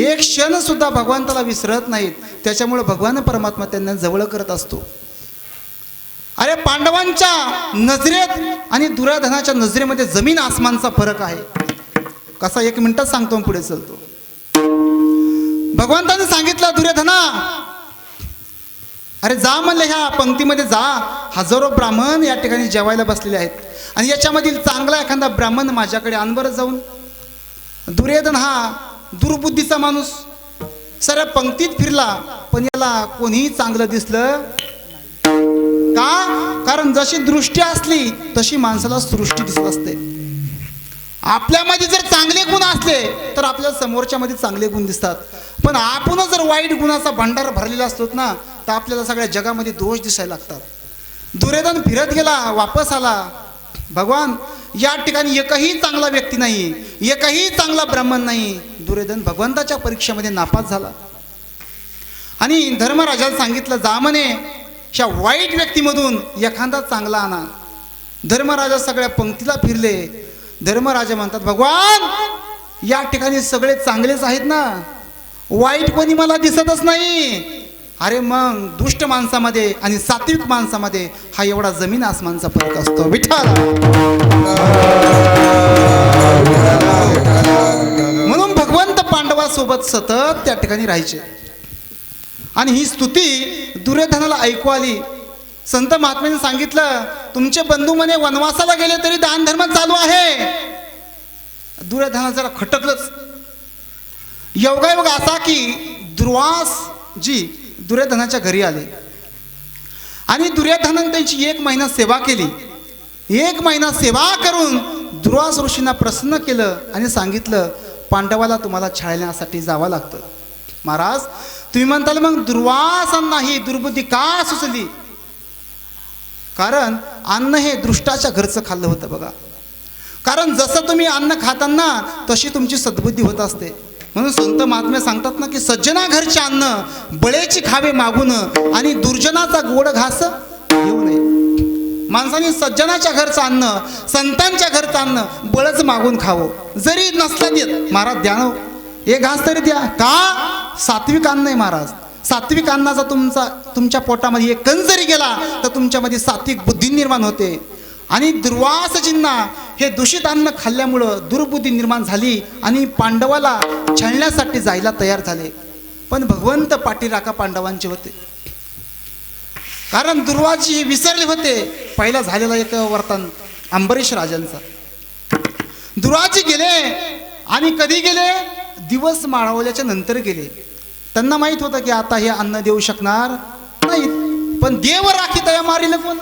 एक क्षण सुद्धा भगवंताला विसरत नाहीत, त्याच्यामुळे भगवान परमात्मा त्यांना जवळ करत असतो. अरे पांडवांच्या नजरेत आणि दुर्योधनाच्या नजरेमध्ये जमीन आसमानचा फरक आहे. कसा? 1 मिनिटात सांगतो, पुढे चलतो. भगवंताने सांगितलं, दुर्योधना अरे जा म्हणले, ह्या पंक्तीमध्ये जा, हजारो ब्राह्मण या ठिकाणी जेवायला बसलेले आहेत आणि याच्यामधील चांगला एखादा ब्राह्मण माझ्याकडे आण बरं जाऊन. दुर्योधन हा दुर्बुद्धीचा माणूस साऱ्या पंक्तीत फिरला, पण याला कोणीही चांगलं दिसलं का? कारण जशी दृष्टी असली तशी माणसाला सृष्टी दिसत असते. आपल्यामध्ये जर चांगले गुण असले तर आपल्या समोरच्या मध्ये चांगले गुण दिसतात, पण आपण जर वाईट गुणाचा भंडार भरलेला असतो ना, तर आपल्याला सगळ्या जगामध्ये दोष दिसायला लागतात. दुर्योधन फिरत गेला, वापस आला. भगवान या ठिकाणी एकही चांगला व्यक्ती नाही, एकही चांगला ब्राह्मण नाही. दुर्योधन भगवंताच्या परीक्षेमध्ये नापास झाला आणि धर्मराजाला सांगितलं, जा म्हणे ह्या वाईट व्यक्तीमधून एखादा चांगला आणा. धर्मराजा सगळ्या पंक्तीला फिरले. धर्मराजा म्हणतात, भगवान या ठिकाणी सगळे चांगलेच आहेत ना, वाईट कोणी मला दिसतच नाही. अरे मग दुष्ट माणसामध्ये आणि सात्विक माणसामध्ये हा एवढा जमीन आसमानचा फरक असतो. विठ्ठल. म्हणून भगवंत पांडवासोबत सतत त्या ठिकाणी राहायचे. आणि ही स्तुती दुर्योधनाला ऐकू आली. संत महात्म्याने सांगितलं, तुमचे बंधू म्हणे वनवासाला गेले तरी दान धर्म चालू आहे. दुर्योधना जरा खटकलंच. योगायोग असा की दुर्वास जी दुर्योधनाच्या घरी आले आणि दुर्योधनाने त्यांची 1 महिना सेवा केली. 1 महिना सेवा करून दुर्वास ऋषींना प्रसन्न केलं आणि सांगितलं, पांडवाला तुम्हाला छळण्यासाठी जावं लागतं. महाराज तुम्ही म्हणताल मग दुर्वासांना ही दुर्बुद्धी का सुचली? कारण अन्न हे दृष्टाच्या घरचं खाल्लं होतं बघा. कारण जसं तुम्ही अन्न खाताना तशी तुमची सद्बुद्धी होत असते. म्हणून संत महात्मे सांगतात ना की सज्जना घरचे अन्न बळेची खावे मागून आणि दुर्जनाचा गोड घास घेऊ नये. माणसाने सज्जनाच्या घरचं अन्न, संतांच्या घरचं अन्न बळच मागून खावं. जरी नसला देत महाराज द्या ना, एक घास तरी द्या. का? सात्विक अन्न आहे महाराज. सात्विक अन्नाचा तुमच्या पोटामध्ये एक कण जरी गेला तर तुमच्यामध्ये सात्विक बुद्धी निर्माण होते. आणि दुर्वासजींना हे दूषित अन्न खाल्ल्यामुळं दुर्बुद्धी निर्माण झाली आणि पांडवाला छळण्यासाठी जायला तयार झाले. पण भगवंत पाठीराखा पांडवांचे होते. कारण दुर्वासजी हे विसरले होते. पहिला झालेला एक वर्तन अंबरीश राजांचा. दुर्वासजी गेले आणि कधी गेले? दिवस माळवल्याच्या नंतर गेले. त्यांना माहित होतं की आता हे अन्न देऊ शकणार नाहीत, पण देव राखी तया मारील कोण?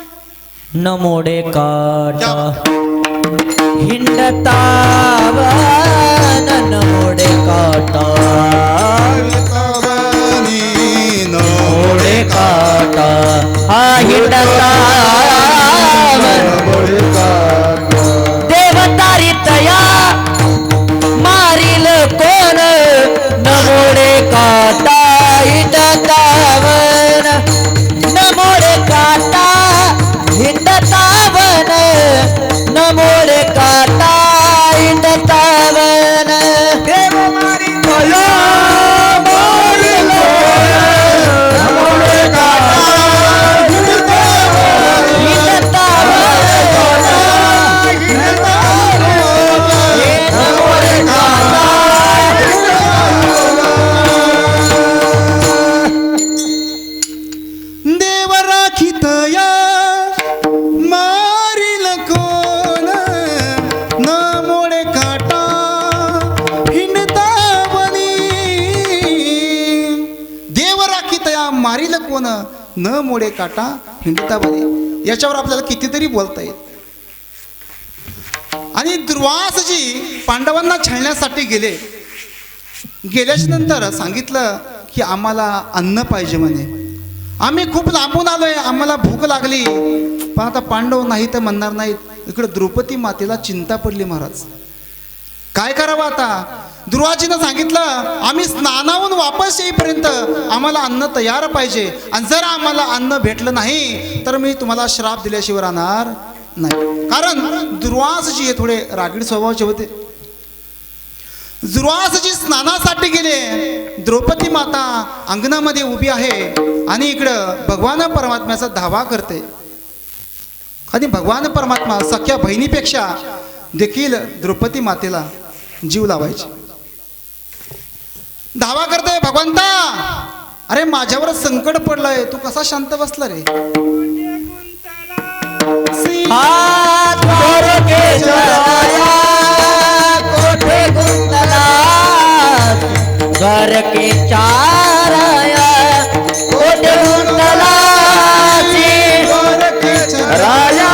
नमोडे काटा त्या- हिंडता वन नमोडे काटा नमोडे काटा हा हिंडता वन देवतारी तया मारील कोण? नमोडे काटा हिंडता वन नमोडे काटा हिंडता वन नमोडे काटा हिंडता वन देव मारी तया मारील नमोडे काटा हिंडता वन नमोडे काटा देव राखी तया मारील कोण? न मोडे काटा हिंडता वनी. देव राखी तया मारील कोण? न मोडे काटा हिंडता वनी. याच्यावर आपल्याला कितीतरी बोलता येईल. आणि दुर्वासजी पांडवांना छळण्यासाठी गेल्याच्या नंतर सांगितलं की आम्हाला अन्न पाहिजे म्हणे. आम्ही खूप लांबून आलोय, आम्हाला भूक लागली. पण आता पांडव नाही तर म्हणणार नाहीत. इकडे द्रौपदी मातेला चिंता पडली. महाराज काय करावं आता? दुर्वाजीनं सांगितलं आम्ही स्नानाहून वापस येईपर्यंत आम्हाला अन्न तयार पाहिजे, आणि जर आम्हाला अन्न भेटलं नाही तर मी तुम्हाला श्राप दिल्याशिवाय राहणार नाही. कारण दुर्वासजी हे थोडे रागीड स्वभावाचे होते. दुर्वासजी स्नानासाठी गेले. द्रौपदी माता अंगणामध्ये उभी आहे आणि इकडं भगवान परमात्म्याचा धावा करते. आणि भगवान परमात्मा सख्या बहिणीपेक्षा देखील द्रौपदी मातेला जीव लावायचे. धावा करते, भगवंता अरे माझ्यावर संकट पडलंय, तू कसा शांत बसला रे? हात द्वारकेश्वराया कोठे गुंतला द्वारके चाराया कोठे गुंतला राया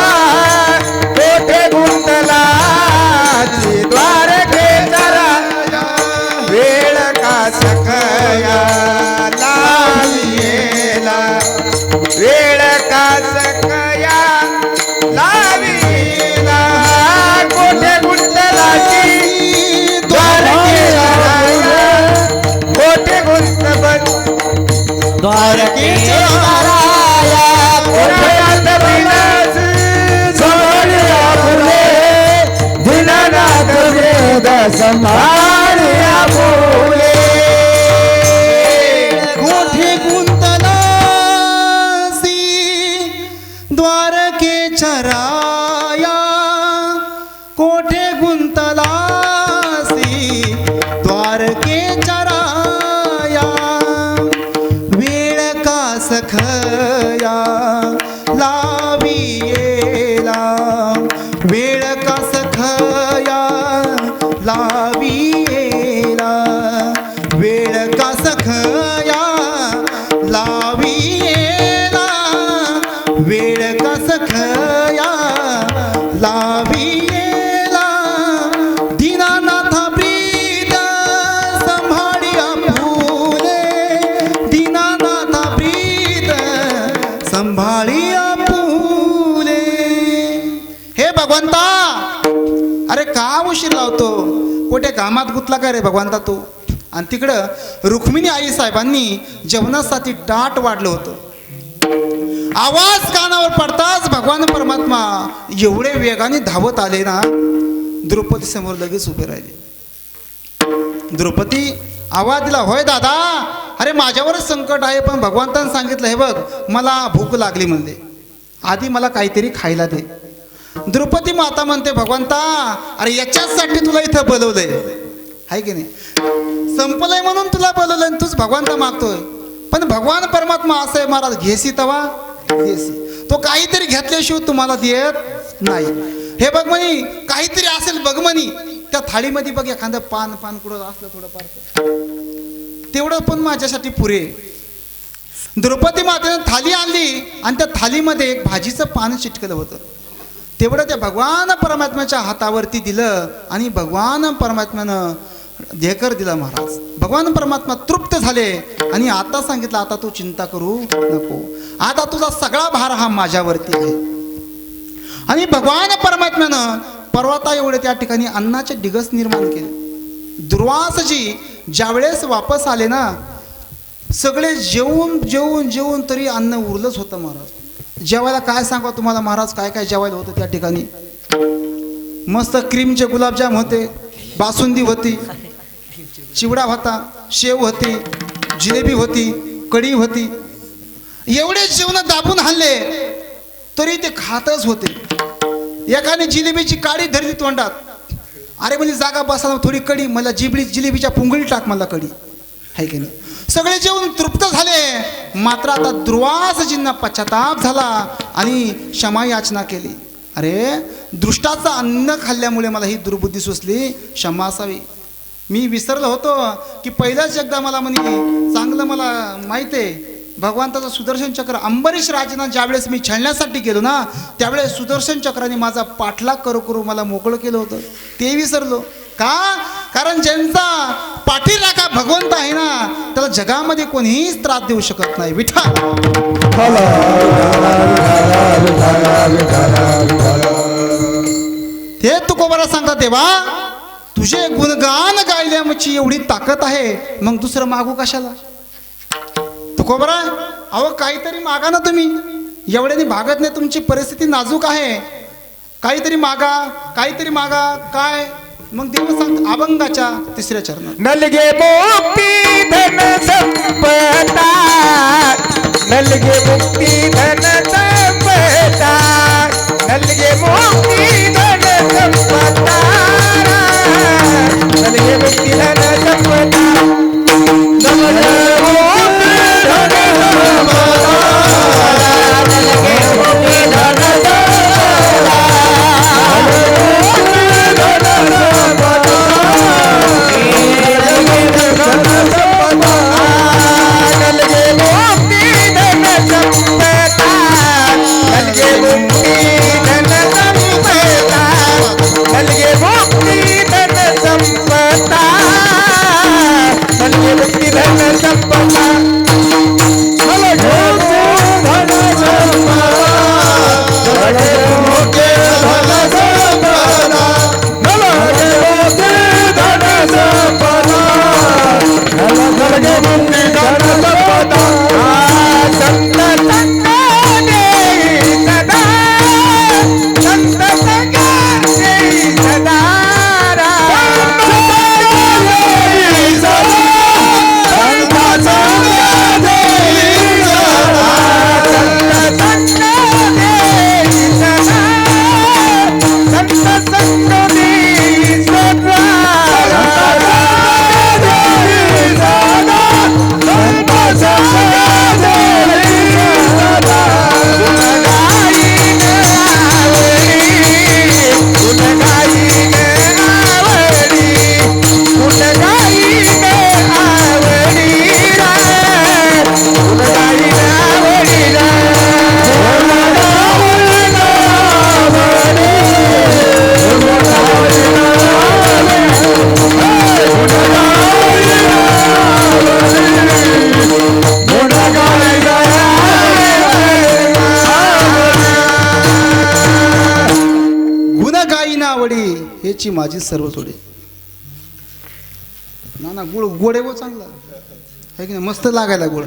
कोठे गुंतला द्वारकेचा राजा वेळ का सकया लाविला वेळ का सकया लाविला कोठे गुंतला द्वारकेचा राजा कोठे गुंतबन द्वारके चाराया कोठे संभाळ्या बोले कोठे गुंतलासी द्वारकेच्या राया, कोठे गुंतलासी द्वारकेच्या राया. वेळ का सखया लावी येला, वेळ का सखया लावियेला, वेळ का सखया लावियेला, वेळ का सखया लावियेला. दीनानाथा प्रीत संभाळिया फुले, दीनानाथा प्रीत संभाळिया फुले. हे भगवंता अरे का उशीर लावतो? कुठे कामात गुतला का रे भगवंता तू? आणि तिकडं रुक्मिणी आई साहेबांनी जेवणासाठी ताट वाढलं होतं. आवाज कानावर पडताच भगवान परमात्मा एवढे वेगाने धावत आले ना, द्रौपदी समोर लगेच उभे राहिले. द्रौपदी आवाज दिला, होय दादा, अरे माझ्यावरच संकट आहे, पण भगवंतानं सांगितलं हे बघ मला भूक लागली म्हणले, आधी मला काहीतरी खायला दे. द्रौपदी माता म्हणते, भगवंता अरे याच्यासाठी तुला इथं बोलवलंय आहे की नाही? संपलंय म्हणून तुला बोलवलंय, तूच भगवंता मागतोय. पण भगवान परमात्मा असं आहे महाराज, घेसी तवा देसी, तो काहीतरी घेतल्याशिवाय तुम्हाला देत नाही. हे बघ म्हणी काहीतरी असेल बघ म्हणी, त्या थाळीमध्ये बघ एखादं पान कुठं असलं थोडं फार तेवढं पण माझ्यासाठी पुरे. द्रौपदी मातेनं थाली आणली आणि त्या थालीमध्ये एक भाजीचं पान चिटकलं होतं. तेवढं त्या भगवान परमात्म्याच्या हातावरती दिलं आणि भगवान परमात्म्यानं ढेकर दिला महाराज. भगवान परमात्मा तृप्त झाले आणि आता सांगितलं, आता तू चिंता करू नको, आता तुझा सगळा भार हा माझ्यावरती आहे. आणि भगवान परमात्म्यानं पर्वता एवढे त्या ठिकाणी अन्नाचे डिगस निर्माण केले. दुर्वासजी ज्यावेळेस वापस आले ना, सगळे जेवून जेवून जेवून तरी अन्न उरलंच होतं महाराज. जेवायला काय सांगा तुम्हाला महाराज, काय काय जेवायला होतं त्या ठिकाणी. मस्त क्रीमचे गुलाबजाम होते, बासुंदी होती, चिवडा होता, शेव होती, जिलेबी होती, कढी होती. एवढे जेवण दाबून हल्ले तरी ते खातच होते. एकाने जिलेबीची काडी धरली तोंडात. अरे म्हणजे जागा बसा थोडी कडी, मला जिलेबीच्या पुंगळी टाक मला कडी, आहे की नाही. सगळे जेवण तृप्त झाले. मात्र आता दुर्वासजींना पश्चाताप झाला आणि क्षमा याचना केली. अरे दृष्टाचं अन्न खाल्ल्यामुळे मला ही दुर्बुद्धी सुचली, क्षमा असावी. मी विसरलो होतो की पहिल्याच एकदा मला म्हणे चांगलं मला माहिती आहे भगवंताचं सुदर्शन चक्र. अंबरीश राजांना ज्यावेळेस मी छळण्यासाठी गेलो ना, त्यावेळेस सुदर्शन चक्राने माझा पाठलाग करू करू मला मोकळं केलं होतं. ते विसरलो का? कारण ज्यांचा पाठीराखा भगवंत आहे ना, त्याला जगामध्ये कोणीच त्रास देऊ शकत नाही. विठ्ठल हे तुकोबाला सांगता, देवा तुझे गुणगान गायल्याची एवढी ताकद आहे, मग दुसरं मागू कशाला. तुकोबरा अहो काहीतरी मागा ना तुम्ही, एवढ्याने भागत नाही, तुमची परिस्थिती नाजूक आहे. काहीतरी मागा, काहीतरी मागा. काय? मग देव सांगत अभंगाच्या 3ऱ्या चरणात, नलगे मुक्ती धन संपदा, नलगे मुक्ती धन संपदा, नलगे मुक्ती धन संपदा, नलगे मुक्ती धन संपदा, नलगे मुक्ती धन संपदा, नलगे मुक्ती धन हेची माझी सर्व सोडे. ना गुळ गोड आहे, चांगला आहे की नाही, मस्त लागायला गुळ.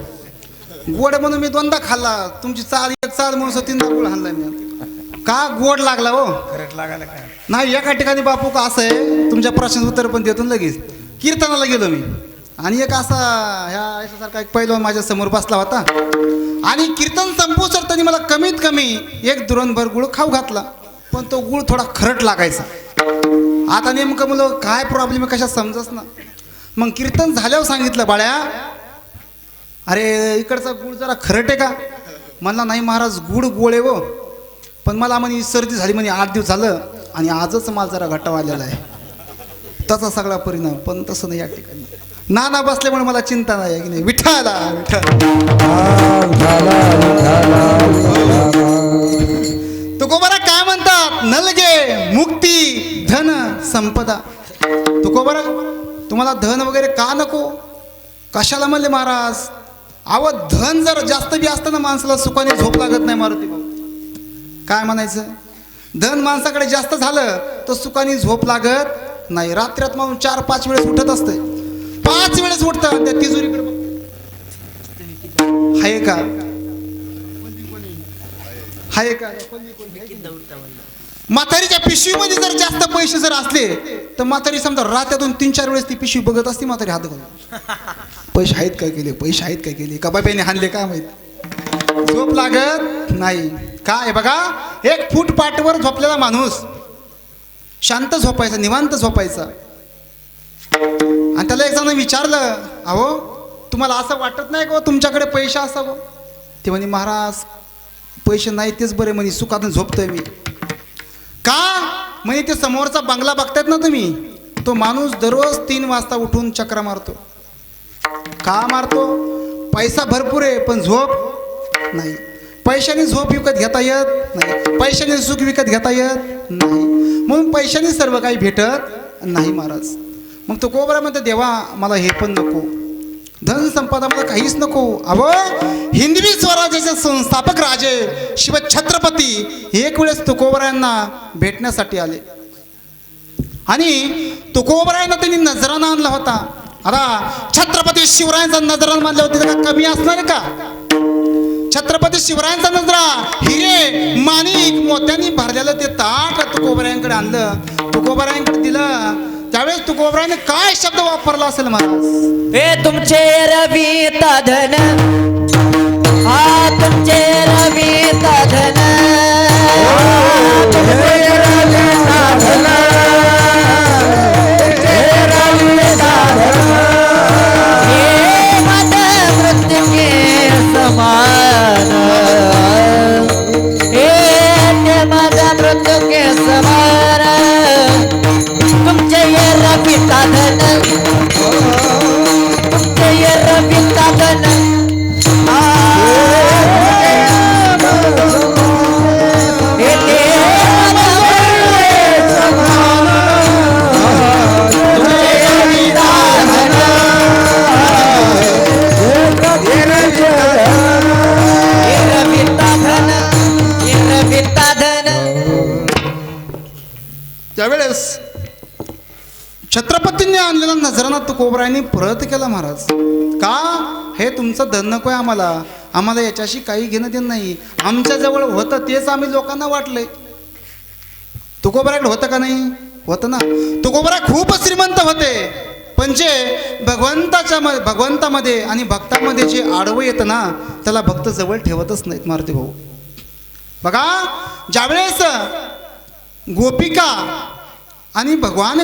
गोड म्हणून मी 2दा खाल्ला. तुमची चाल एक चाल म्हणून 3दा गुळ खाल्ला मी. का गोड लागला हो? लागायला काय नाही. एका ठिकाणी बापू का असं आहे, तुमच्या प्रश्नाचं उत्तर पण देतो लगेच. कीर्तनाला गेलो मी आणि एक असा ह्या याच्यासारखा एक पैलवान माझ्या समोर बसला होता आणि कीर्तन संपू सर त्यांनी मला कमीत कमी 1 दुरणभर गुळ खाऊ घातला, पण तो गुळ थोडा खरट लागायचा. आता नेमकं मुलं काय प्रॉब्लेम आहे कशा समजच ना. मग कीर्तन झाल्यावर सांगितलं, बाळ्या अरे इकडचा गुळ जरा खरट आहे का? म्हणला नाही महाराज गुळ गोळे हो, पण मला म्हणे सर्दी झाली म्हणे 8 दिवस झालं आणि आजच मला जरा घट्टा आलेला आहे. त्याचा सगळा परिणाम. पण तसं नाही या ठिकाणी. नाना बसल्यामुळे मला चिंता नाही आहे की नाही. विठाला तुकोबारा काय म्हणतात, नलगे मुक्ती धन संपदा. तुकोबारा तुम्हाला धन वगैरे का नको, कशाला म्हणले महाराज. अहो धन जर जास्त बी असतं ना माणसाला सुखाने झोप लागत नाही मारुती भाऊ. काय म्हणायचं, धन माणसाकडे जास्त झालं तर सुखाने झोप लागत नाही. रात्रीत माणूस 4-5 वेळेस उठत असते, 5 वेळेस उठतं त्या तिजोरीकडे आहे का, आहे का. म्हातारीच्या पिशवीमध्ये जर जास्त पैसे जर असले तर म्हातारी समजा रात्यातून 3-4 वेळेस ती पिशवी बघत असते. म्हातारी हात घालून पैसे आहेत काय केले, पैसे आहेत काय केले, का बाबाने हाणले काय माहित. झोप लागत नाही. काय बघा, 1 फूट पाठवर झोपलेला माणूस शांत झोपायचा, निवांत झोपायचा. आणि त्याला एक जण विचारलं, अहो तुम्हाला असं वाटत नाही का तुमच्याकडे पैसे असावं. ते म्हणे महाराज पैसे नाही तेच बरे म्हणे, सुखातून झोपतोय मी. का म्हणे, ते समोरचा बंगला बघतायत ना तुम्ही, तो माणूस दररोज 3 वाजता उठून चक्रा मारतो. का मारतो, पैसा भरपूर आहे पण झोप नाही. पैशाने झोप विकत घेता येत नाही, पैशाने सुख विकत घेता येत नाही, म्हणून पैशाने सर्व काही भेटत नाही महाराज. मग तो कोबरा म्हणतो, देवा मला हे पण नको, धन संपदा मला काहीच नको. अहो हिंदवी स्वराज्याचे संस्थापक राजे शिव छत्रपती एक वेळेस तुकोबरायांना भेटण्यासाठी आले आणि तुकोबरायांना त्यांनी नजराणा आणला होता. आता छत्रपती शिवरायांचा नजराणा मानला होता का कमी असणार का. छत्रपती शिवरायांचा नजरा हिरे माणिक मोत्यांनी भरलेलं ते ताट तुकोबरायांकडे आणलं, तुकोबरायांकडे दिलं. त्यावेळेस तुकोबरायाने काय शब्द वापरला असेल महाराज. हे तुमचे रविता धन, हा तुमचे रविता धन, हे मद मृत्यू के समान, हे मद मृत्यू के समान. तुमचे ये रविता धन, तुमचे ये रविता धन, त्यावेळेस छत्रपतींनी आणलेला नजराणा तुकोबरायांनी परत केला महाराज. का, हे तुमचं धन नको आहे आम्हाला, आम्हाला याच्याशी काही घेणं देणं नाही. आमच्या जवळ होतं तेच आम्ही लोकांना वाटले. तुकोबराकडे होतं का नाही, होतं ना. तुकोबरा खूप श्रीमंत होते, पण जे भगवंतामध्ये आणि भक्तामध्ये जे आडवं येतं ना त्याला भक्त जवळ ठेवतच नाहीत मारुती भाऊ. बघा ज्यावेळेस गोपिका आणि भगवान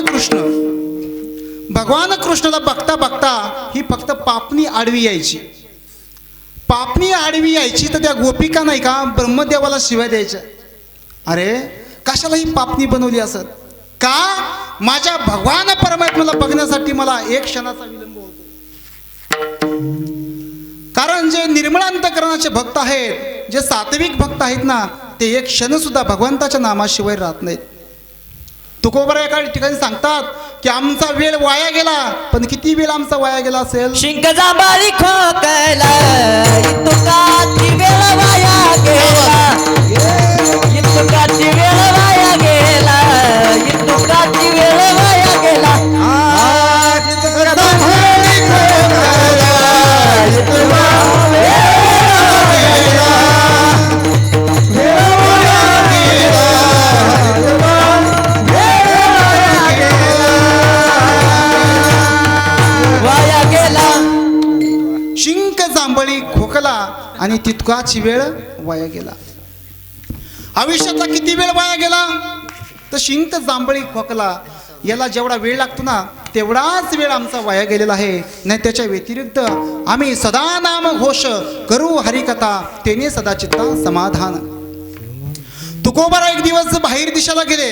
कृष्णाला बघता बघता ही फक्त पापणी आडवी यायची. पापणी आडवी यायची तर त्या गोपिका नाही का ब्रह्मदेवाला शिव्या द्यायच्या. अरे कशाला ही पापणी बनवली असत का, माझ्या भगवान परमात्म्याला बघण्यासाठी मला 1 क्षणाचा विलंब होतो. कारण जे निर्मळ अंतःकरणाचे भक्त आहेत, जे सात्विक भक्त आहेत ना, ते 1 क्षण सुद्धा भगवंताच्या नामाशिवाय राहत नाहीत. तुकोबरा एका ठिकाणी सांगतात की आमचा वेळ वाया गेला, पण किती वेळ आमचा वाया गेला असेल. शिंक जांभळी खोकला, इतुकाची वेळ वाया गेला, इतुकाची वेळ वाया गेला, इतुकाची वेळ वाया गेला. शिंक जांभळी खोकला आणि तितकाची वेळ वाया गेला. आयुष्यातला किती वेळ वाया गेला, तर शिंक जांभळी खोकला याला जेवढा वेळ लागतो ना तेवढाच वेळ आमचा वाया गेलेला आहे. नाही त्याच्या व्यतिरिक्त आम्ही सदा नाम घोष करू हरिकथा, तेने सदा चित्ता समाधान. तुकोबारा एक दिवस बाहेर दिशेला गेले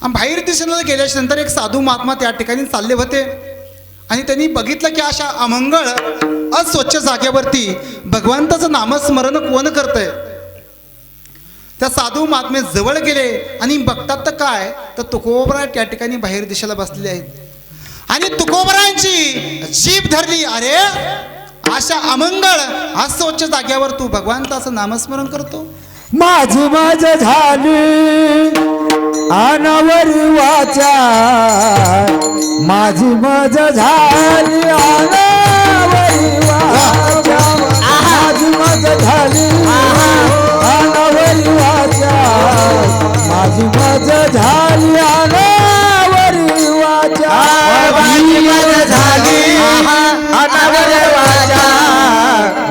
आणि बाहेर दिशेला गेल्याच्या नंतर एक साधू महात्मा त्या ठिकाणी चालले होते आणि त्यांनी बघितलं की अशा अमंगळ अस्वच्छ जागेवरती भगवंताचं नामस्मरण कोण करतंय. त्या साधू महात्मे जवळ गेले आणि बघतात तर काय, तर तुकोबरा त्या ठिकाणी बाहेर दिशेला बसलेले आहेत आणि तुकोबरांची जीभ धरली. अरे अशा अमंगळ अस्वच्छ जागेवर तू भगवंताचं नामस्मरण करतो. माझी मज झाली अनावर वाचा, माझी मज झाली अनावर वाचा, माझी मज झाली अनावर वाचा, माझी मज झाली अनावर वाचा, माझी मज झाली अनावर वाचा,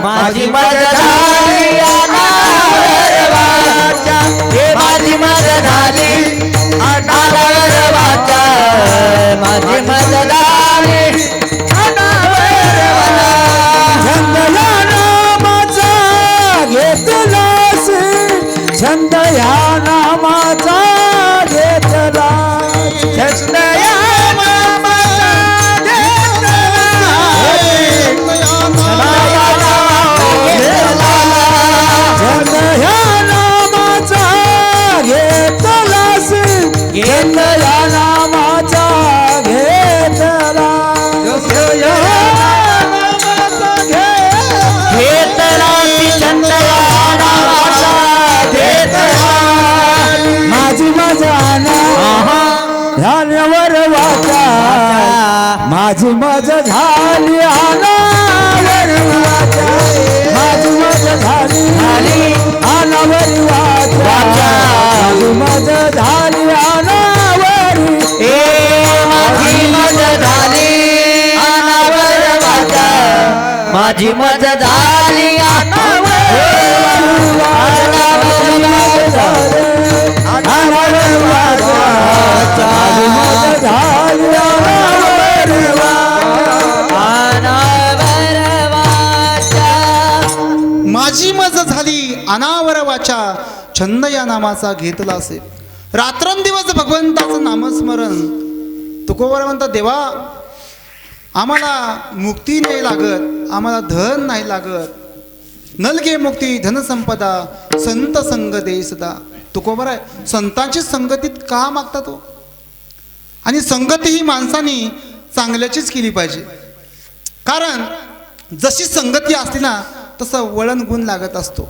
माझी मज झाली माझी मज झाली अनावर वाचा, माझी मज झाली अनावर वाचा. छंद या नामाचा घेतलास, छंद या नामाचा घेतला, छंद या नामाचा घेतला, छंद या नामाचा घेतलास, घेत या नामाचा घेतला, घेतला छंद या नामाचा घेतला, माझी मजा झाल्यावर वाचा, माझी मजा झाली अनावर वाचा, माझी मजा झाली अनावर वाचा, माझी मजा झाली अनावर, माझी मजा झाली अनावर वाचा, माझी मजा झाली अनावर वाचा, अनावर वाचा, माझी मजा झाली अनावर वाचा. माझी मज झाली अनावर वाचा, छंद या नामाचा घेतला असेल. रात्रंदिवस भगवंताचं नामस्मरण. तुकोबर म्हणतात, देवा आम्हाला मुक्ती नाही लागत, आम्हाला धन नाही लागत, नलगे मुक्ती धनसंपदा संत संग दे सदा. तुकोबर आहे, संतांची संगतीत का मागता तो? आणि संगती ही माणसाने चांगल्याचीच केली पाहिजे. कारण जशी संगती असते ना तसं वळण गुण लागत असतो.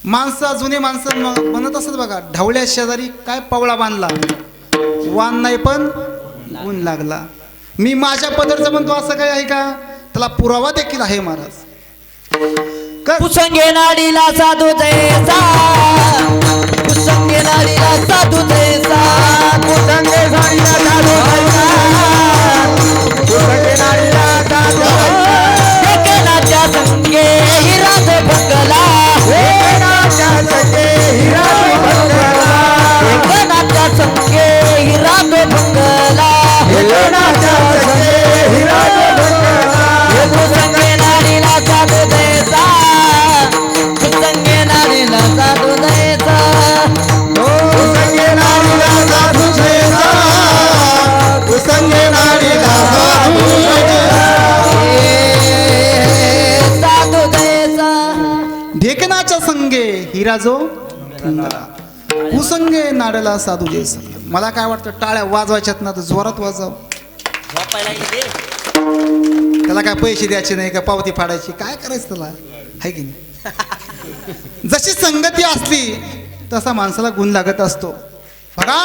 माणसं जुने माणसं म्हणत असत बघा, ढवळ्या शेजारी काय पवळा बांधला, वान नाही पण गुण लागला. मी माझ्या पदरचं म्हणतो असं काय आहे का? त्याला पुरावा देखील आहे महाराज. कुसंगे नाडीला साधू जैसा, कुसंगे नाडीला साधू जैसा, कुसंगे नाडीला साधू जैसा, कुसंगे नाडीला साधू जैसा, एकनाच्या संगे हिराज भंगला, एकनाच्या संगे हिराज भंगला, एकनाच्या संगे हिराज भंगला, एकनाच्या संगे हिराज भंगला, कुसंगे नाडीला साधू जैसा, कुसंगे नाडीला साधू जैसा, कुसंगे नाडीला साधू जैसा, कुसंगे नाडीला साधू साधू जैसा. ढेकणाच्या संगे हिरा जो थंडला, कुसंगे नाडला साधू जैसा. मला काय वाटतं, टाळ्या वाजवायच्यात ना तर जोरात वाजव. त्याला काय पैसे द्यायचे नाही का पावती फाडायची, काय करायचं त्याला, आहे की नाही? जशी संगती असली तसा माणसाला गुण लागत असतो. बघा,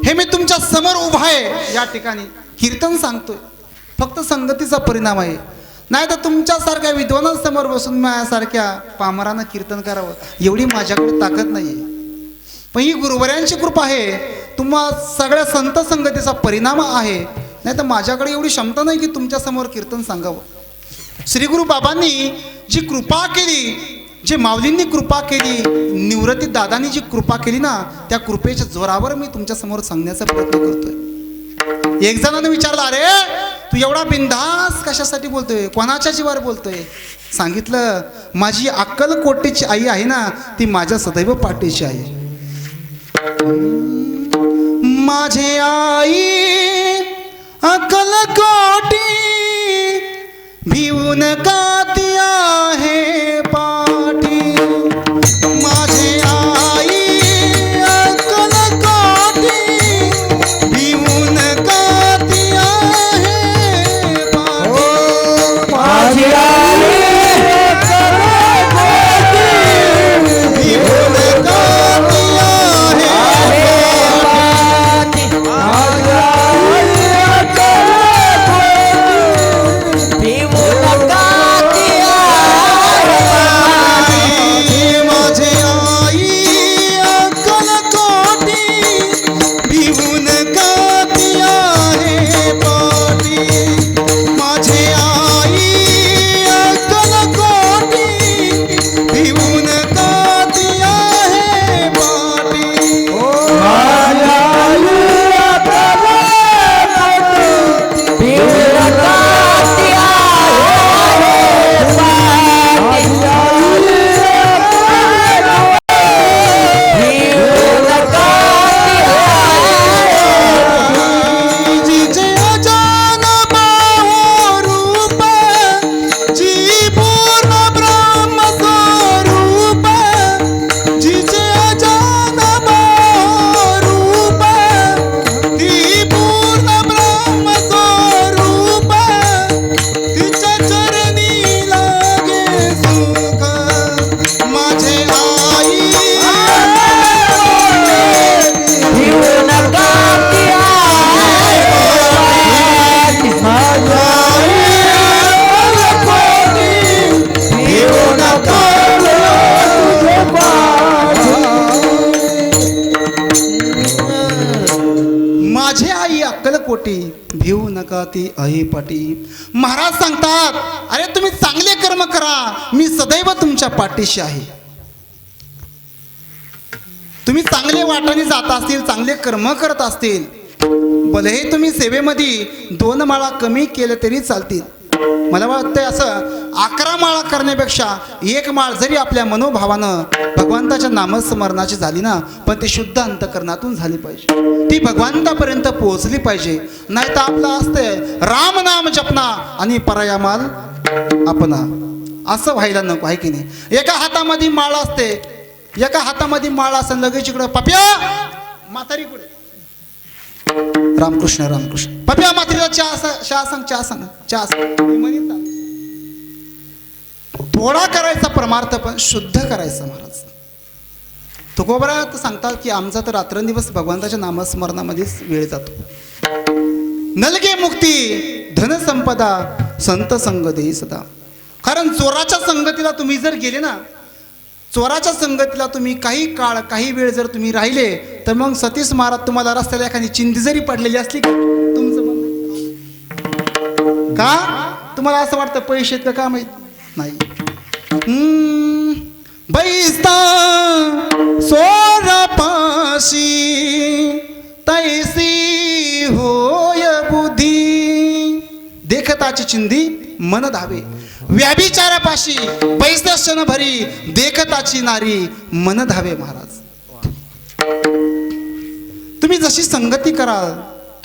हे मी तुमच्या समोर उभा आहे या ठिकाणी कीर्तन सांगतोय, फक्त संगतीचा परिणाम आहे. नाही तर तुमच्यासारख्या विद्वानांसमोर बसून माझ्यासारख्या पामरानं कीर्तन करावं एवढी माझ्याकडे ताकद नाही आहे. पण ही गुरुवर्यांची कृपा आहे, तुम्हा सगळ्या संत संगतीचा परिणाम आहे. नाही तर माझ्याकडे एवढी क्षमता नाही की तुमच्यासमोर कीर्तन सांगावं. श्री गुरु बाबांनी जी कृपा केली, जे माऊलींनी कृपा केली, निवृत्ती दादांनी जी कृपा केली ना, त्या कृपेच्या जोरावर मी तुमच्यासमोर सांगण्याचा प्रयत्न करतोय. एक जणांनी विचारलं, अरे तू एवढा बिनधास कशासाठी बोलतोय, कोणाच्या जीवावर बोलतोय? सांगितलं, माझी अक्कलकोटीची आई आहे ना, ती माझ्या सदैव पाठीची आहे. माझे आई अकल कोटी भिवून काती आहे पाठी. माझे आई अकल कोटी भिवून काती आहे पाठी. माझी आई भिवून काती आहे पाठी. माझे आई अक्कल कोटी भिवून काती आहे पाठी. माझे आई अक्कल कोटी भिवून काती आहे पाठी. जिचे अजान बाहो रूप जी पूर्ण ब्रह्म स्वरूप. जिचे अजान बाहो रूप ती पूर्ण ब्रह्म स्वरूप. तिच्या चरणी लागे सुख. माझे आई माझे आई अक्कलकोटी भिवू नका ती आई पाटी. महाराज सांगतात, अरे तुम्ही चांगले कर्म करा, मी सदैव तुमच्या पाठीशी आहे. तुम्ही चांगले वाटाने जात असतील, चांगले कर्म करत असतील, भलेही तुम्ही सेवेमध्ये 2 माळा कमी केले तरी चालतील. मला वाटतंय असं 11 माळा करण्यापेक्षा 1 माळ जरी आपल्या मनोभावानं भगवंताच्या नामस्मरणाची झाली ना, पण ती शुद्ध अंतकरणातून झाली पाहिजे, ती भगवंतापर्यंत पोहोचली पाहिजे. नाही तर आपलं असतंय राम नाम जपना आणि पराया माल आपणा, असं व्हायला नको, आहे की नाही. एका हातामध्ये माळ असते, एका हातामध्ये माळ असेल, लगेच इकडं पप्या म्हातारी कुठे, रामकृष्ण रामकृष्ण, पप्या म्हातारीला चहा सांग. थोडा करायचा परमार्थ, पण शुद्ध करायचा. महाराज तुकोबरात सांगतात की आमचा तर रात्रंदिवस भगवंताच्या नामस्मरणामध्येच वेळ जातो. नलगे मुक्ती धनसंपदा संत संग देई सदा. कारण चोराच्या संगतीला तुम्ही जर गेले ना, चोराच्या संगतीला तुम्ही काही काळ काही वेळ जर तुम्ही राहिले, तर मग सतीश महाराज तुम्हाला रस्त्याला एखादी चिंधी जरी पडलेली असली का तुमचं मन का तुम्हाला असं वाटतं पैसे आहेत का माहित नाही. बैसता सोरा पाशी तैसी होय बुद्धी. देखताची चिंधी मन धावे, व्याभिचारापाशी बैसता क्षण भरी देखताची नारी मन धावे. महाराज तुम्ही जशी संगती कराल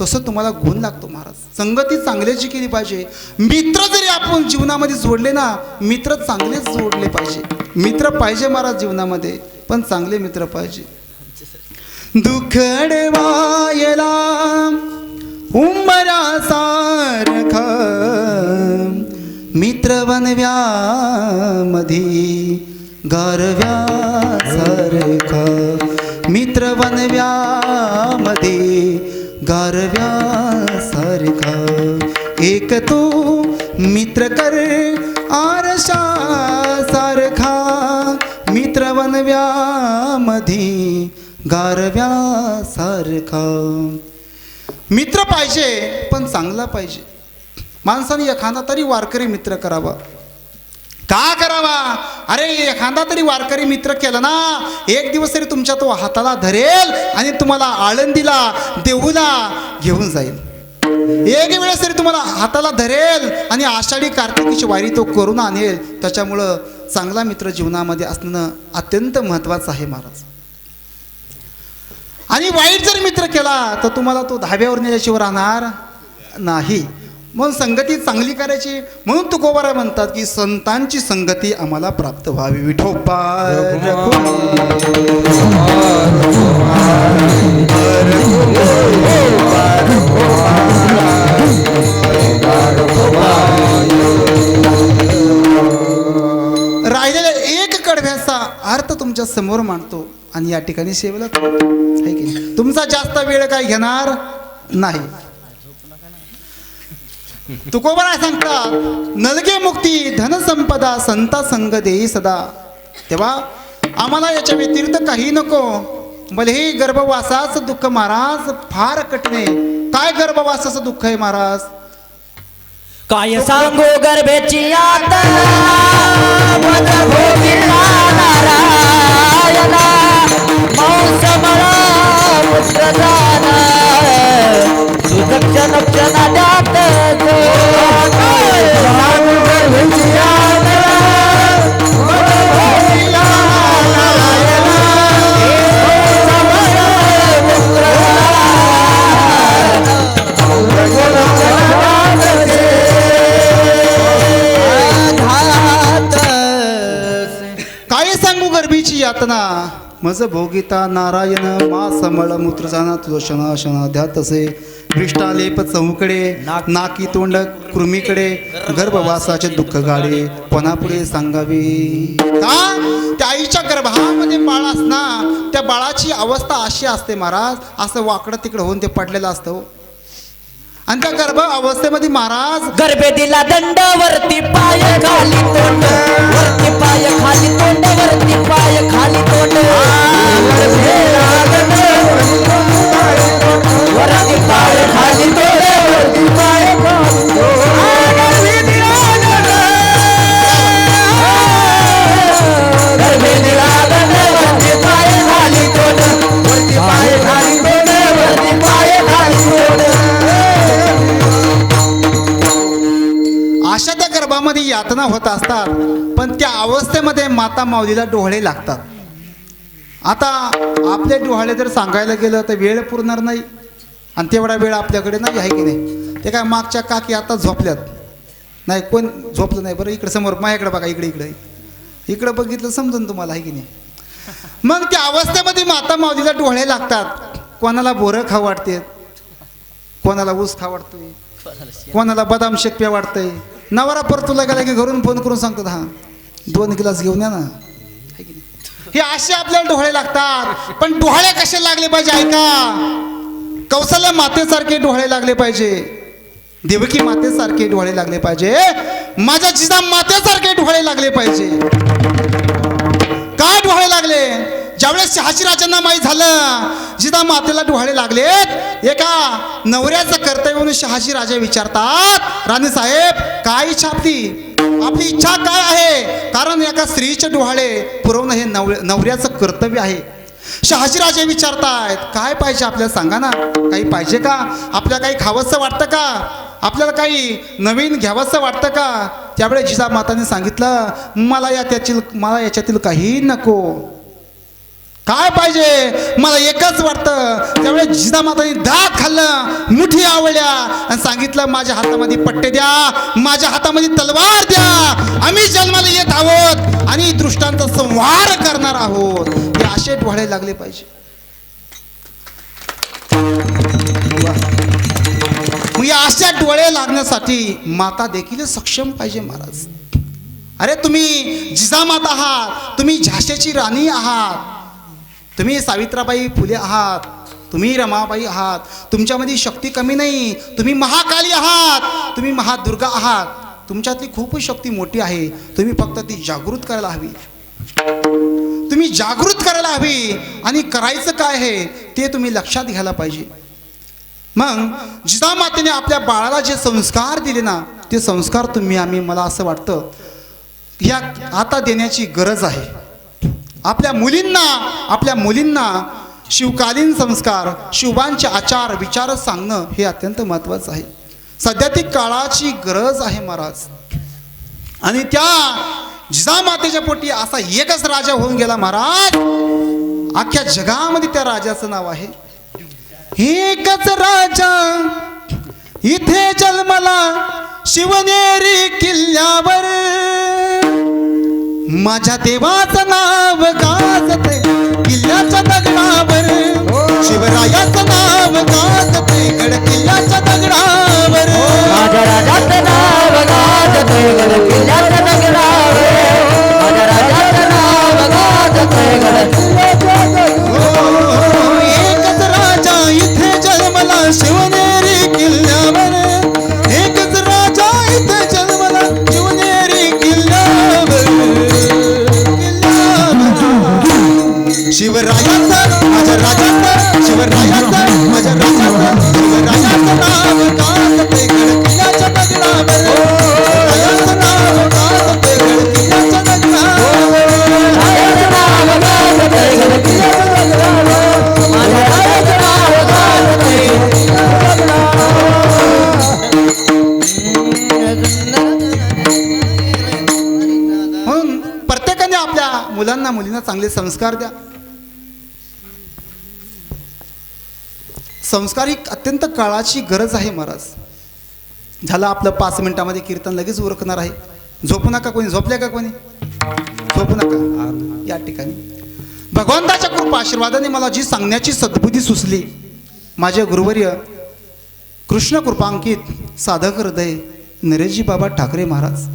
तसं तुम्हाला गुण लागतो. महाराज संगती चांगल्याची केली पाहिजे. मित्र जरी आपण जीवनामध्ये जोडले ना, मित्र चांगलेच जोडले पाहिजे. मित्र पाहिजे महाराज जीवनामध्ये, पण चांगले मित्र पाहिजे. दुखडवायला उंबरा सारखा मित्र बनव्या मधी गारव्या सारखा. मित्र बनव्या मध्ये गारव्या सारखा. एक तू मित्र कर आरशा सारखा. मित्र बनव्या मध्ये गारव्या सारखा. मित्र पाहिजे, पण चांगला पाहिजे. माणसाने एखादा तरी वारकरी मित्र करावा. का करावा? अरे एखादा तरी वारकरी मित्र केला ना, एक दिवस तरी तुमच्या तो हाताला धरेल आणि तुम्हाला आळंदीला देऊला घेऊन जाईल. एक वेळेस तरी तुम्हाला हाताला धरेल आणि आषाढी कार्तिकीची वारी तो करून आणेल. त्याच्यामुळं चांगला मित्र जीवनामध्ये असणं अत्यंत महत्त्वाचं आहे. महाराज आणि वाईट जर मित्र केला तर तुम्हाला तो धाब्यावर नेल्याशिवाय राहणार नाही. म्हणून संगती चांगली करायची. म्हणून तुकोबाराय म्हणतात की संतांची संगती आम्हाला प्राप्त व्हावी. विठोबा राहिलेल्या एक कडव्याचा अर्थ तुमच्या समोर मांडतो आणि या ठिकाणी सेवेला आहे की नाही? तुमचा जास्त वेळ काय घेणार नाही. तुकोबाराय सांगतात नलगे मुक्ती धनसंपदा संता संग देई सदा. तेव्हा आम्हाला याच्या व्यतिरिक्त काही नको. भले हे गर्भवासाचं दुःख महाराज फार कठीण आहे. काय गर्भवासाचं दुःख आहे महाराज? काय सांगू गर्भेची यातना मज भोगिला नारायणा मांस मला पुत्र जाना सुदक्षण क्षण द्यात सांगू गर्भेची यातना मज भोगिला नारायणा मांस मला पुत्र काय सांगू गर्भीची यातना मज भोगिता नारायण मा समळ मूत्र जाना तुझ शना शना ध्यात असे पृष्ठालेप चौकडे नाकी तोंड कृमीकडे गर्भवासाचे दुःख गाडे पुढे सांगावे. का त्या आईच्या गर्भामध्ये बाळ असणार त्या बाळाची अवस्था अशी असते महाराज. असं वाकडं तिकडं होऊन ते पडलेलं असतं. आणि त्या गर्भ अवस्थेमध्ये महाराज गर्भे दिला दंड वरती पाय खाली तोंड वरती पाय खाली तोंड वरती पाय खाली तोंड वरती पाय खाली तोंड वरती पाय गर्भे दिला दंड वरती पाय खाली तोंड वरती पाय खाली तोंड वरती पाय खाली तोंड. अशा त्या गर्भामध्ये यातना होत असतात. पण त्या अवस्थेमध्ये माता माऊलीला डोळे लागतात. आता आपले डोहाळे जर सांगायला गेलं तर वेळ पुरणार नाही. आणि तेवढा वेळ आपल्याकडे नाही आहे की नाही. ते काय मागच्या काकी आता झोपल्यात नाही. कोण झोपलं नाही. बरं इकडे समोर माझ्याकडे बघा. इकडे इकडं बघितलं समजून तुम्हाला आहे की नाही. मग त्या अवस्थेमध्ये माता माऊलीला डोळे लागतात. कोणाला बोरं खाऊ वाटते, कोणाला ऊस खाऊ वाटतोय, कोणाला बदाम शेक प्या वाटतंय. नवरा परत तुला गेला की घरून फोन करून सांगतात हा 2 गिलास घेऊन या ना. हे असे आपल्याला डोळे लागतात. पण डोळे कसे लागले पाहिजे ऐका. कौशल्य मातेसारखे डोळे लागले पाहिजे. देवकी मातेसारखे डोळे लागले पाहिजे. माझ्या जिजा मातेसारखे डोळे लागले पाहिजे. काय डोळे लागले? ज्यावेळेस शहाजीराजांना माहीत झालं जिजा मातेला डोळे लागलेत. एका नवऱ्याचं कर्तव्य म्हणून शहाजी राजा विचारतात राणी साहेब काय इच्छा आपली इच्छा काय आहे? कारण एका स्त्रीचे डोहाळे पुरवणं हे नवऱ्याचं कर्तव्य आहे. शहाजीराजे विचारतायत काय पाहिजे आपल्याला सांगा ना. काही पाहिजे का? आपल्याला काही खावंसं वाटतं का? आपल्याला काही नवीन घ्यावंसं वाटतं का? त्यावेळेस जिजामाताने सांगितलं मला याच्यातील काही नको. काय पाहिजे? मला एकच वाटतं. त्यावेळेस जिजामाताने दात खाल्लं, मुठी आवळल्या आणि सांगितलं माझ्या हातामध्ये पट्टे द्या, माझ्या हातामध्ये तलवार द्या. आम्ही जन्माला येत आहोत आणि दृष्टांचा संहार करणार आहोत. हे असे डोळे लागले पाहिजे. मग या अशा डोळे लागण्यासाठी माता देखील सक्षम पाहिजे महाराज. अरे तुम्ही जिजामाता आहात, तुम्ही झाशीची राणी आहात, तुम्ही सावित्राबाई फुले आहात, तुम्ही रमाबाई आहात. तुमच्यामध्ये शक्ती कमी नाही. तुम्ही महाकाली आहात, तुम्ही महादुर्गा आहात. तुमच्यातली खूप शक्ती मोठी आहे. तुम्ही फक्त ती जागृत करायला हवी. तुम्ही जागृत करायला हवी. आणि करायचं काय आहे ते तुम्ही लक्षात घ्यायला पाहिजे. मग जिजामातेने आपल्या बाळाला जे संस्कार दिले ना ते संस्कार आम्ही मला असं वाटतं या आता देण्याची गरज आहे. आपल्या मुलींना शिवकालीन संस्कार, शिवबांचे आचार विचार सांगणं हे अत्यंत महत्त्वाचं आहे. सध्या ती काळाची गरज आहे महाराज. आणि त्या जिजामातेच्या पोटी असा एकच राजा होऊन गेला महाराज. अख्ख्या जगामध्ये त्या राजाचं नाव आहे. एकच राजा इथे जन्मला शिवनेरी किल्ल्यावर, माझ्या देवाचं नाव गाजते किल्ल्याच्या दगडावर, शिवरायाचं नाव गाजते गड किल्ल्याच्या दगडावर, माझ्या राजाचं नाव गाजतंय गड किल्ल्याच्या दगडावर, माझ्या राजाचं नाव गाजतंय गड किल्ल्याच्या दगडावर. एकच राजा इथे जन्मला शिवनेरी किल्ल्यावर, एकच राजा इथे जन्मला शिवनेरी किल्ल्यावर, शिवरायाचं माझ्या राजाचं, शिवरायाचं माझ्या राजाचं, शिवरायाचं नाव गाजते गड किल्ल्याच्या दगडावर, शिवरायाचं नाव गाजते गड किल्ल्याच्या दगडावर, राजाचं नाव गाजतंय गड किल्ल्याच्या दगडावर, माझ्या राजाचं नाव गाजतंय गड किल्ल्याच्या दगडावर. म्हणून प्रत्येकाने आपल्या मुलांना मुलींना चांगले संस्कार द्या. संस्कार ही अत्यंत काळाची गरज आहे महाराज. झालं आपलं 5 मिनिटामध्ये कीर्तन लगेच उरकणार आहे. झोपू नका कोणी. झोपल्या का कोणी? झोपू नका. या ठिकाणी भगवंताच्या कृपा आशीर्वादाने मला जी सांगण्याची सद्बुद्धी सुचली, माझे गुरुवर्य कृष्ण कृपांकित साधक हृदय नरेशजी बाबा ठाकरे महाराज,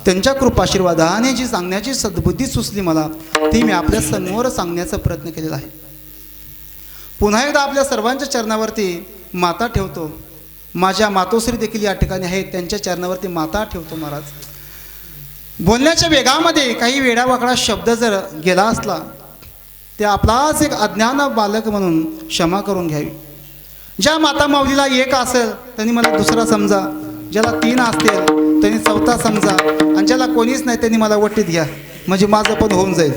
त्यांच्या कृपाशीर्वादाने जी सांगण्याची सद्बुद्धी सुचली मला, ती मी आपल्या समोर सांगण्याचा प्रयत्न केलेला आहे. पुन्हा एकदा आपल्या सर्वांच्या चरणावरती माता ठेवतो. माझ्या मातोश्री देखील या ठिकाणी आहेत, त्यांच्या चरणावरती माता ठेवतो महाराज. बोलण्याच्या वेगामध्ये काही वेडावाकडा शब्द जर गेला असला, ते आपलाच एक अज्ञान बालक म्हणून क्षमा करून घ्यावी. ज्या माता माऊलीला एक असेल त्यांनी मला दुसरा समजा, ज्याला 3 असतील त्यांनी 4था समजा, आणि ज्याला कोणीच नाही त्यांनी मला वट्टीत घ्या, म्हणजे माझं पण होऊन जाईल.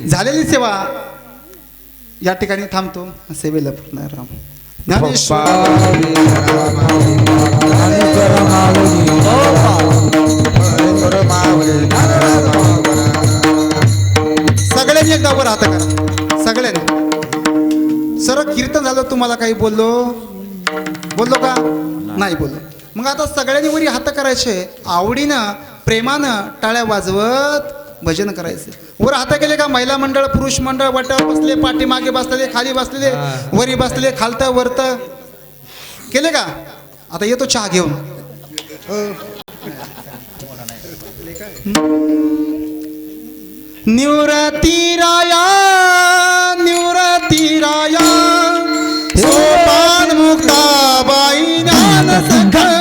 झालेली सेवा या ठिकाणी थांबतो. सेवेला पूर्ण राम ज्ञानेश्वर. सगळ्यांनी एकदा वर हात करा. सगळ्यांनी. सर कीर्तन झालं, तुम्हाला काही बोललो का? नाही बोललो. मग आता सगळ्यांनी वरी हात करायचे, आवडीनं प्रेमानं टाळ्या वाजवत भजन करायचे. वर हात केले का? महिला मंडळ पुरुष मंडळ वाट्यावर बसले, पाठीमागे बसलेले, खाली बसलेले, वरी बसलेले, खालतं वरतं केले का? आता येतो चहा घेऊन. निवृत्ती राया, निवृत्ती राया, सोपान मुक्ताबाई ज्ञान सखया,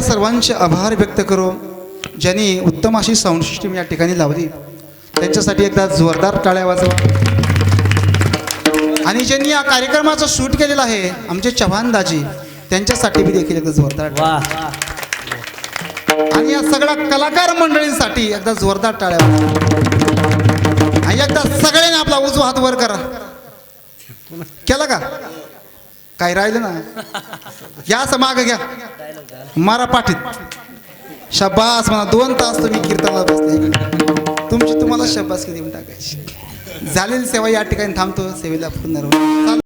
सर्वांचे आभार व्यक्त करू. ज्यांनी उत्तम अशी साऊंड सिस्टीम या ठिकाणी लावली, त्यांच्यासाठी एकदा जोरदार टाळ्या वाजवा. आणि ज्यांनी या कार्यक्रमाचं शूट केलेलं आहे आमचे चव्हाण दाजी, त्यांच्यासाठी बी देखील एकदा जोरदार टाळ्या. वा आणि या सगळ्या कलाकार मंडळींसाठी एकदा जोरदार टाळ्या. आणि एकदा सगळ्यांनी आपला उजवा हात वर करा. केला का? काय राहिलं ना? या असं माग घ्या, मारा पाठीत. शब्बास म्हणा. 2 तास तुम्ही कीर्तनाला बसले, तुमची तुम्हाला शब्बास देऊन टाकायची. झालेली सेवा या ठिकाणी थांबतो. सेवेला पूर्ण